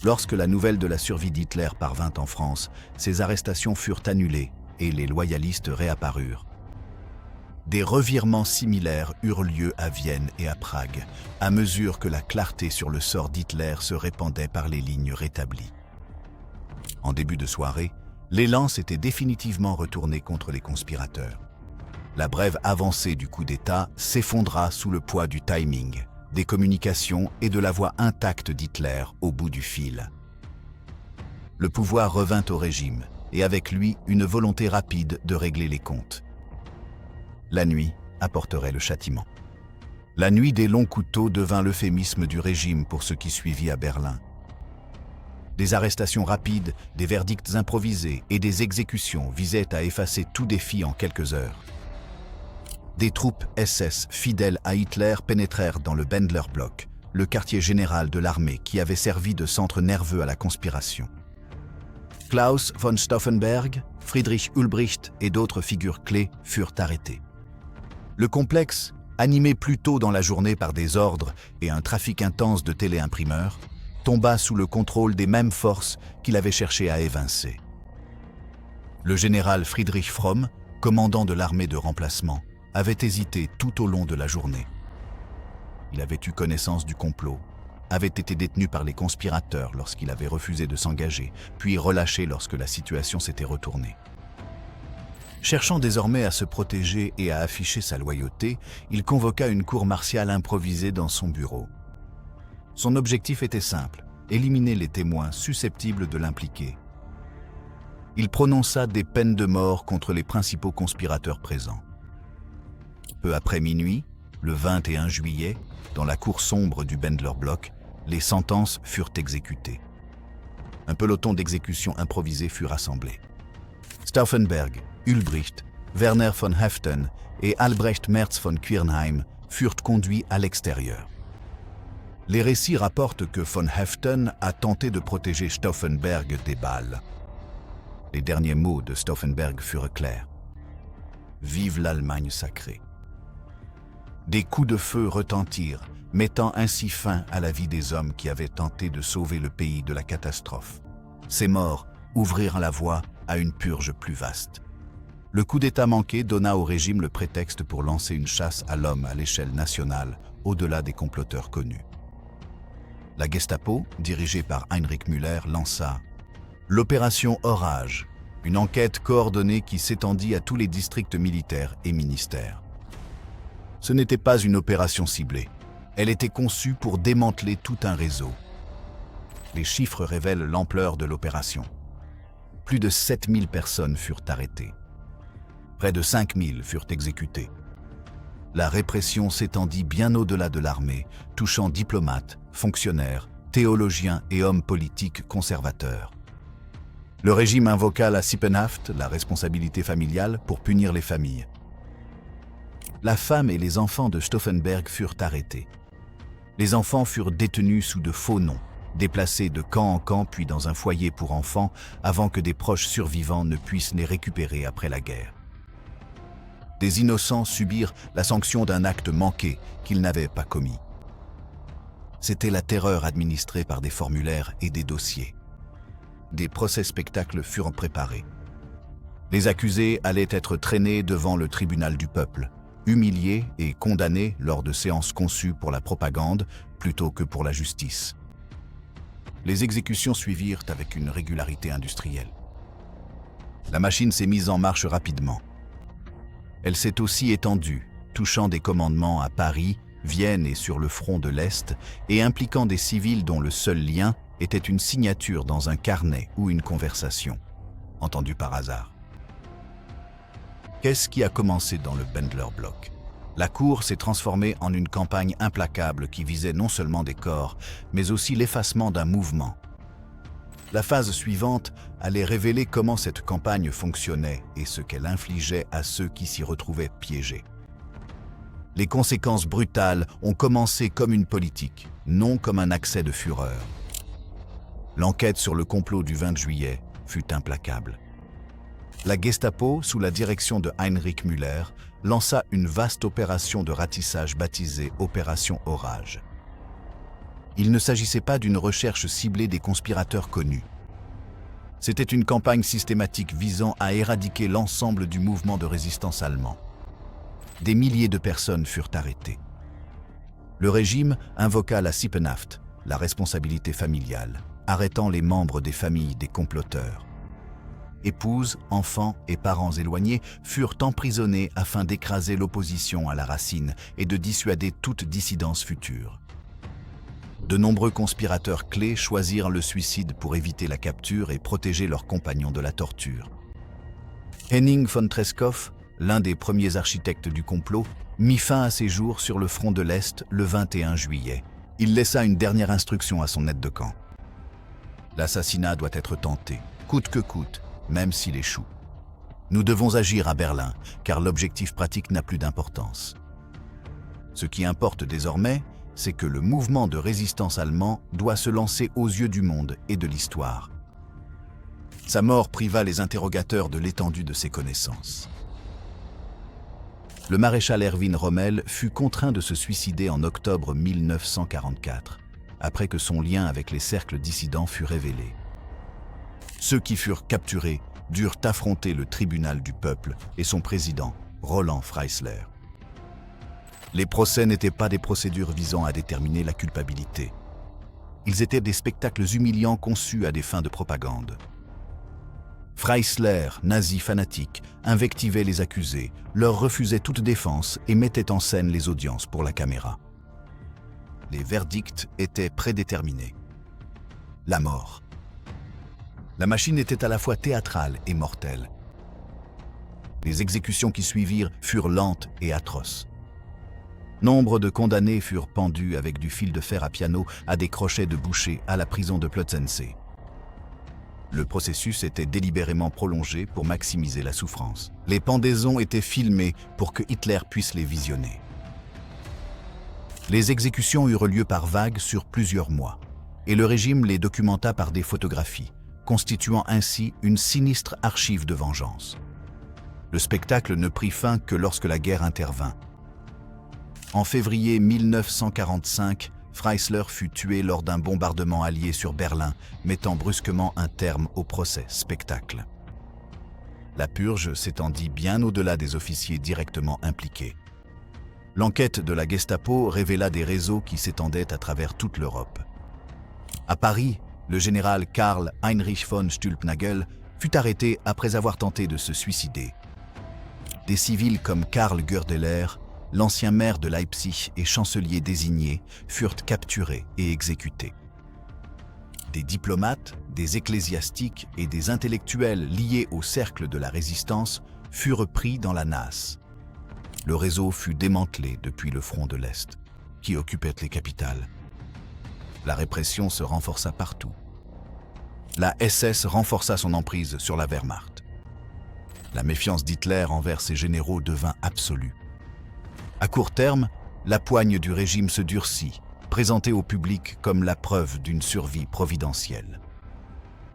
Lorsque la nouvelle de la survie d'Hitler parvint en France, ces arrestations furent annulées et les loyalistes réapparurent. Des revirements similaires eurent lieu à Vienne et à Prague, à mesure que la clarté sur le sort d'Hitler se répandait par les lignes rétablies. En début de soirée, l'élan s'était définitivement retourné contre les conspirateurs. La brève avancée du coup d'État s'effondra sous le poids du timing, des communications et de la voix intacte d'Hitler au bout du fil. Le pouvoir revint au régime, et avec lui une volonté rapide de régler les comptes. La nuit apporterait le châtiment. La nuit des longs couteaux devint l'euphémisme du régime pour ce qui suivit à Berlin. Des arrestations rapides, des verdicts improvisés et des exécutions visaient à effacer tout défi en quelques heures. Des troupes SS fidèles à Hitler pénétrèrent dans le Bendlerblock, le quartier général de l'armée qui avait servi de centre nerveux à la conspiration. Klaus von Stauffenberg, Friedrich Ulbricht et d'autres figures clés furent arrêtés. Le complexe, animé plus tôt dans la journée par des ordres et un trafic intense de téléimprimeurs, tomba sous le contrôle des mêmes forces qu'il avait cherché à évincer. Le général Friedrich Fromm, commandant de l'armée de remplacement, avait hésité tout au long de la journée. Il avait eu connaissance du complot, avait été détenu par les conspirateurs lorsqu'il avait refusé de s'engager, puis relâché lorsque la situation s'était retournée. Cherchant désormais à se protéger et à afficher sa loyauté, il convoqua une cour martiale improvisée dans son bureau. Son objectif était simple, éliminer les témoins susceptibles de l'impliquer. Il prononça des peines de mort contre les principaux conspirateurs présents. Peu après minuit, le 21 juillet, dans la cour sombre du Bendlerblock, les sentences furent exécutées. Un peloton d'exécution improvisé fut rassemblé. Stauffenberg, Ulbricht, Werner von Haeften et Albrecht Merz von Quirnheim furent conduits à l'extérieur. Les récits rapportent que von Haeften a tenté de protéger Stauffenberg des balles. Les derniers mots de Stauffenberg furent clairs. « Vive l'Allemagne sacrée ». Des coups de feu retentirent, mettant ainsi fin à la vie des hommes qui avaient tenté de sauver le pays de la catastrophe. Ces morts ouvrirent la voie à une purge plus vaste. Le coup d'État manqué donna au régime le prétexte pour lancer une chasse à l'homme à l'échelle nationale, au-delà des comploteurs connus. La Gestapo, dirigée par Heinrich Müller, lança l'opération Orage, une enquête coordonnée qui s'étendit à tous les districts militaires et ministères. Ce n'était pas une opération ciblée. Elle était conçue pour démanteler tout un réseau. Les chiffres révèlent l'ampleur de l'opération. Plus de 7000 personnes furent arrêtées. Près de 5000 furent exécutées. La répression s'étendit bien au-delà de l'armée, touchant diplomates, fonctionnaires, théologiens et hommes politiques conservateurs. Le régime invoqua la Sippenhaft, la responsabilité familiale, pour punir les familles. La femme et les enfants de Stauffenberg furent arrêtés. Les enfants furent détenus sous de faux noms, déplacés de camp en camp puis dans un foyer pour enfants avant que des proches survivants ne puissent les récupérer après la guerre. Des innocents subirent la sanction d'un acte manqué qu'ils n'avaient pas commis. C'était la terreur administrée par des formulaires et des dossiers. Des procès-spectacles furent préparés. Les accusés allaient être traînés devant le tribunal du peuple, humiliés et condamnés lors de séances conçues pour la propagande plutôt que pour la justice. Les exécutions suivirent avec une régularité industrielle. La machine s'est mise en marche rapidement. Elle s'est aussi étendue, touchant des commandements à Paris, Vienne et sur le front de l'Est, et impliquant des civils dont le seul lien était une signature dans un carnet ou une conversation, entendue par hasard. Qu'est-ce qui a commencé dans le Bendler Block? La cour s'est transformée en une campagne implacable qui visait non seulement des corps, mais aussi l'effacement d'un mouvement. La phase suivante allait révéler comment cette campagne fonctionnait et ce qu'elle infligeait à ceux qui s'y retrouvaient piégés. Les conséquences brutales ont commencé comme une politique, non comme un accès de fureur. L'enquête sur le complot du 20 juillet fut implacable. La Gestapo, sous la direction de Heinrich Müller, lança une vaste opération de ratissage baptisée Opération Orage. Il ne s'agissait pas d'une recherche ciblée des conspirateurs connus. C'était une campagne systématique visant à éradiquer l'ensemble du mouvement de résistance allemand. Des milliers de personnes furent arrêtées. Le régime invoqua la Sippenhaft, la responsabilité familiale, arrêtant les membres des familles des comploteurs. Épouses, enfants et parents éloignés furent emprisonnés afin d'écraser l'opposition à la racine et de dissuader toute dissidence future. De nombreux conspirateurs clés choisirent le suicide pour éviter la capture et protéger leurs compagnons de la torture. Henning von Treschow, l'un des premiers architectes du complot, mit fin à ses jours sur le front de l'Est le 21 juillet. Il laissa une dernière instruction à son aide de camp. L'assassinat doit être tenté, coûte que coûte, même s'il échoue. Nous devons agir à Berlin, car l'objectif pratique n'a plus d'importance. Ce qui importe désormais, c'est que le mouvement de résistance allemand doit se lancer aux yeux du monde et de l'histoire. Sa mort priva les interrogateurs de l'étendue de ses connaissances. Le maréchal Erwin Rommel fut contraint de se suicider en octobre 1944, après que son lien avec les cercles dissidents fut révélé. Ceux qui furent capturés durent affronter le tribunal du peuple et son président, Roland Freisler. Les procès n'étaient pas des procédures visant à déterminer la culpabilité. Ils étaient des spectacles humiliants conçus à des fins de propagande. Freisler, nazi fanatique, invectivait les accusés, leur refusait toute défense et mettait en scène les audiences pour la caméra. Les verdicts étaient prédéterminés. La mort. La machine était à la fois théâtrale et mortelle. Les exécutions qui suivirent furent lentes et atroces. Nombre de condamnés furent pendus avec du fil de fer à piano à des crochets de boucher à la prison de Plötzensee. Le processus était délibérément prolongé pour maximiser la souffrance. Les pendaisons étaient filmées pour que Hitler puisse les visionner. Les exécutions eurent lieu par vagues sur plusieurs mois, et le régime les documenta par des photographies, constituant ainsi une sinistre archive de vengeance. Le spectacle ne prit fin que lorsque la guerre intervint. En février 1945, Freisler fut tué lors d'un bombardement allié sur Berlin, mettant brusquement un terme au procès spectacle. La purge s'étendit bien au-delà des officiers directement impliqués. L'enquête de la Gestapo révéla des réseaux qui s'étendaient à travers toute l'Europe. À Paris, le général Karl Heinrich von Stülpnagel fut arrêté après avoir tenté de se suicider. Des civils comme Karl Goerdeler, l'ancien maire de Leipzig et chancelier désigné, furent capturés et exécutés. Des diplomates, des ecclésiastiques et des intellectuels liés au cercle de la résistance furent pris dans la nasse. Le réseau fut démantelé depuis le front de l'Est, qui occupait les capitales. La répression se renforça partout. La SS renforça son emprise sur la Wehrmacht. La méfiance d'Hitler envers ses généraux devint absolue. À court terme, la poigne du régime se durcit, présentée au public comme la preuve d'une survie providentielle.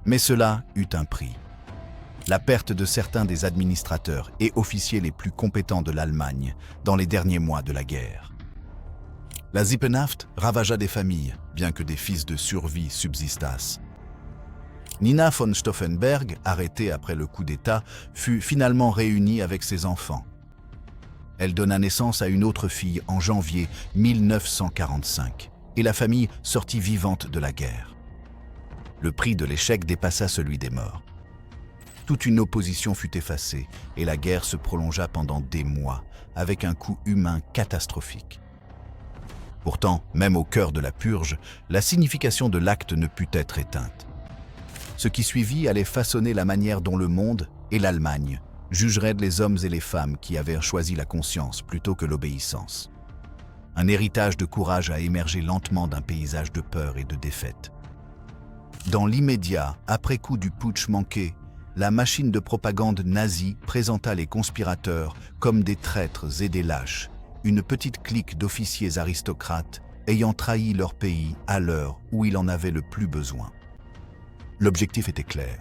Mais cela eut un prix. La perte de certains des administrateurs et officiers les plus compétents de l'Allemagne dans les derniers mois de la guerre. La Sippenhaft ravagea des familles, bien que des fils de survie subsistassent. Nina von Stauffenberg, arrêtée après le coup d'État, fut finalement réunie avec ses enfants. Elle donna naissance à une autre fille en janvier 1945, et la famille sortit vivante de la guerre. Le prix de l'échec dépassa celui des morts. Toute une opposition fut effacée, et la guerre se prolongea pendant des mois, avec un coût humain catastrophique. Pourtant, même au cœur de la purge, la signification de l'acte ne put être éteinte. Ce qui suivit allait façonner la manière dont le monde et l'Allemagne jugeraient les hommes et les femmes qui avaient choisi la conscience plutôt que l'obéissance. Un héritage de courage a émergé lentement d'un paysage de peur et de défaite. Dans l'immédiat, après coup du putsch manqué, la machine de propagande nazie présenta les conspirateurs comme des traîtres et des lâches, une petite clique d'officiers aristocrates ayant trahi leur pays à l'heure où il en avait le plus besoin. L'objectif était clair: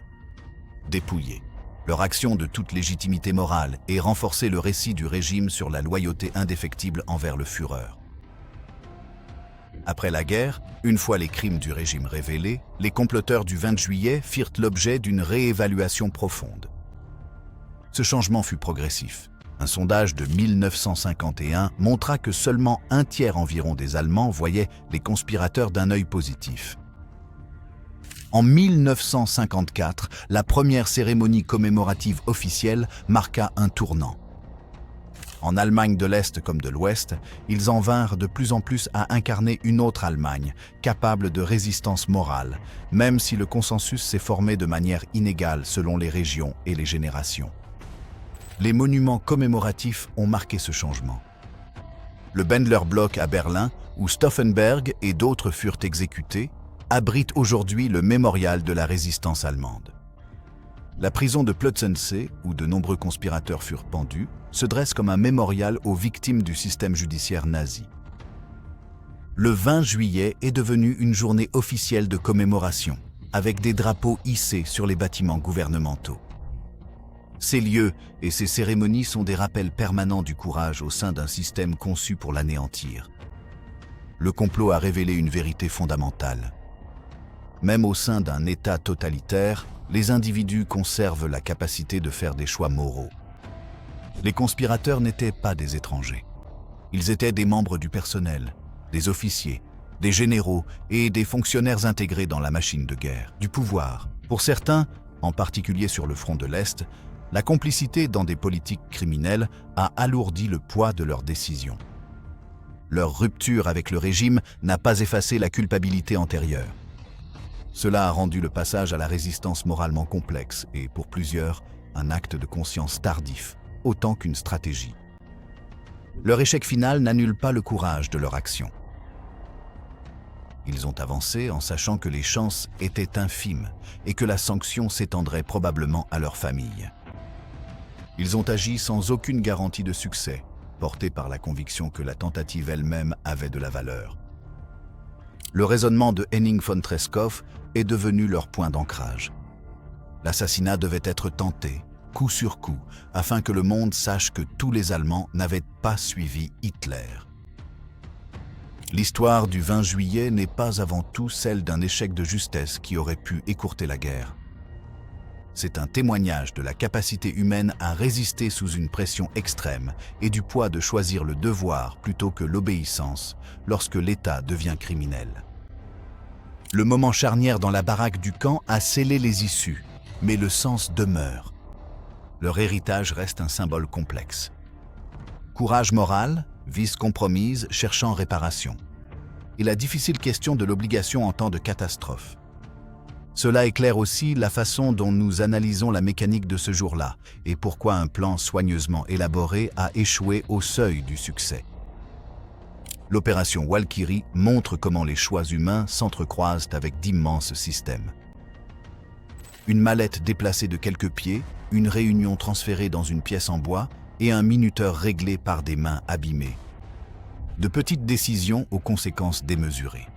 dépouiller leur action de toute légitimité morale et renforcer le récit du régime sur la loyauté indéfectible envers le Führer. Après la guerre, une fois les crimes du régime révélés, les comploteurs du 20 juillet firent l'objet d'une réévaluation profonde. Ce changement fut progressif. Un sondage de 1951 montra que seulement un tiers environ des Allemands voyaient les conspirateurs d'un œil positif. En 1954, la première cérémonie commémorative officielle marqua un tournant. En Allemagne de l'Est comme de l'Ouest, ils en vinrent de plus en plus à incarner une autre Allemagne, capable de résistance morale, même si le consensus s'est formé de manière inégale selon les régions et les générations. Les monuments commémoratifs ont marqué ce changement. Le Bendlerblock à Berlin, où Stauffenberg et d'autres furent exécutés, abrite aujourd'hui le mémorial de la résistance allemande. La prison de Plötzensee, où de nombreux conspirateurs furent pendus, se dresse comme un mémorial aux victimes du système judiciaire nazi. Le 20 juillet est devenu une journée officielle de commémoration, avec des drapeaux hissés sur les bâtiments gouvernementaux. Ces lieux et ces cérémonies sont des rappels permanents du courage au sein d'un système conçu pour l'anéantir. Le complot a révélé une vérité fondamentale. Même au sein d'un État totalitaire, les individus conservent la capacité de faire des choix moraux. Les conspirateurs n'étaient pas des étrangers. Ils étaient des membres du personnel, des officiers, des généraux et des fonctionnaires intégrés dans la machine de guerre, du pouvoir. Pour certains, en particulier sur le front de l'Est, la complicité dans des politiques criminelles a alourdi le poids de leurs décisions. Leur rupture avec le régime n'a pas effacé la culpabilité antérieure. Cela a rendu le passage à la résistance moralement complexe et, pour plusieurs, un acte de conscience tardif, autant qu'une stratégie. Leur échec final n'annule pas le courage de leur action. Ils ont avancé en sachant que les chances étaient infimes et que la sanction s'étendrait probablement à leur famille. Ils ont agi sans aucune garantie de succès, portés par la conviction que la tentative elle-même avait de la valeur. Le raisonnement de Henning von Treschow est devenu leur point d'ancrage. L'assassinat devait être tenté, coup sur coup, afin que le monde sache que tous les Allemands n'avaient pas suivi Hitler. L'histoire du 20 juillet n'est pas avant tout celle d'un échec de justesse qui aurait pu écourter la guerre. C'est un témoignage de la capacité humaine à résister sous une pression extrême et du poids de choisir le devoir plutôt que l'obéissance lorsque l'État devient criminel. Le moment charnière dans la baraque du camp a scellé les issues, mais le sens demeure. Leur héritage reste un symbole complexe. Courage moral, vice compromise, cherchant réparation. Et la difficile question de l'obligation en temps de catastrophe. Cela éclaire aussi la façon dont nous analysons la mécanique de ce jour-là et pourquoi un plan soigneusement élaboré a échoué au seuil du succès. L'opération Walkyrie montre comment les choix humains s'entrecroisent avec d'immenses systèmes. Une mallette déplacée de quelques pieds, une réunion transférée dans une pièce en bois et un minuteur réglé par des mains abîmées. De petites décisions aux conséquences démesurées.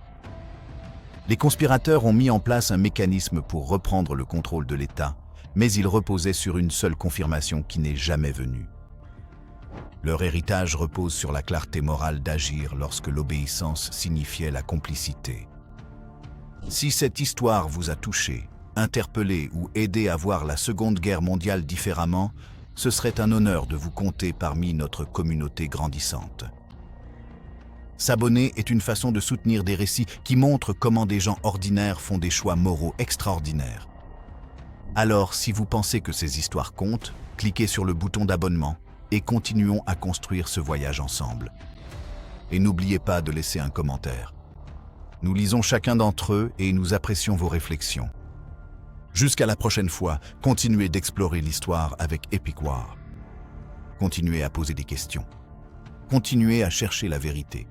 Les conspirateurs ont mis en place un mécanisme pour reprendre le contrôle de l'État, mais il reposait sur une seule confirmation qui n'est jamais venue. Leur héritage repose sur la clarté morale d'agir lorsque l'obéissance signifiait la complicité. Si cette histoire vous a touché, interpellé ou aidé à voir la Seconde Guerre mondiale différemment, ce serait un honneur de vous compter parmi notre communauté grandissante. S'abonner est une façon de soutenir des récits qui montrent comment des gens ordinaires font des choix moraux extraordinaires. Alors, si vous pensez que ces histoires comptent, cliquez sur le bouton d'abonnement et continuons à construire ce voyage ensemble. Et n'oubliez pas de laisser un commentaire. Nous lisons chacun d'entre eux et nous apprécions vos réflexions. Jusqu'à la prochaine fois, continuez d'explorer l'histoire avec Epic War. Continuez à poser des questions. Continuez à chercher la vérité.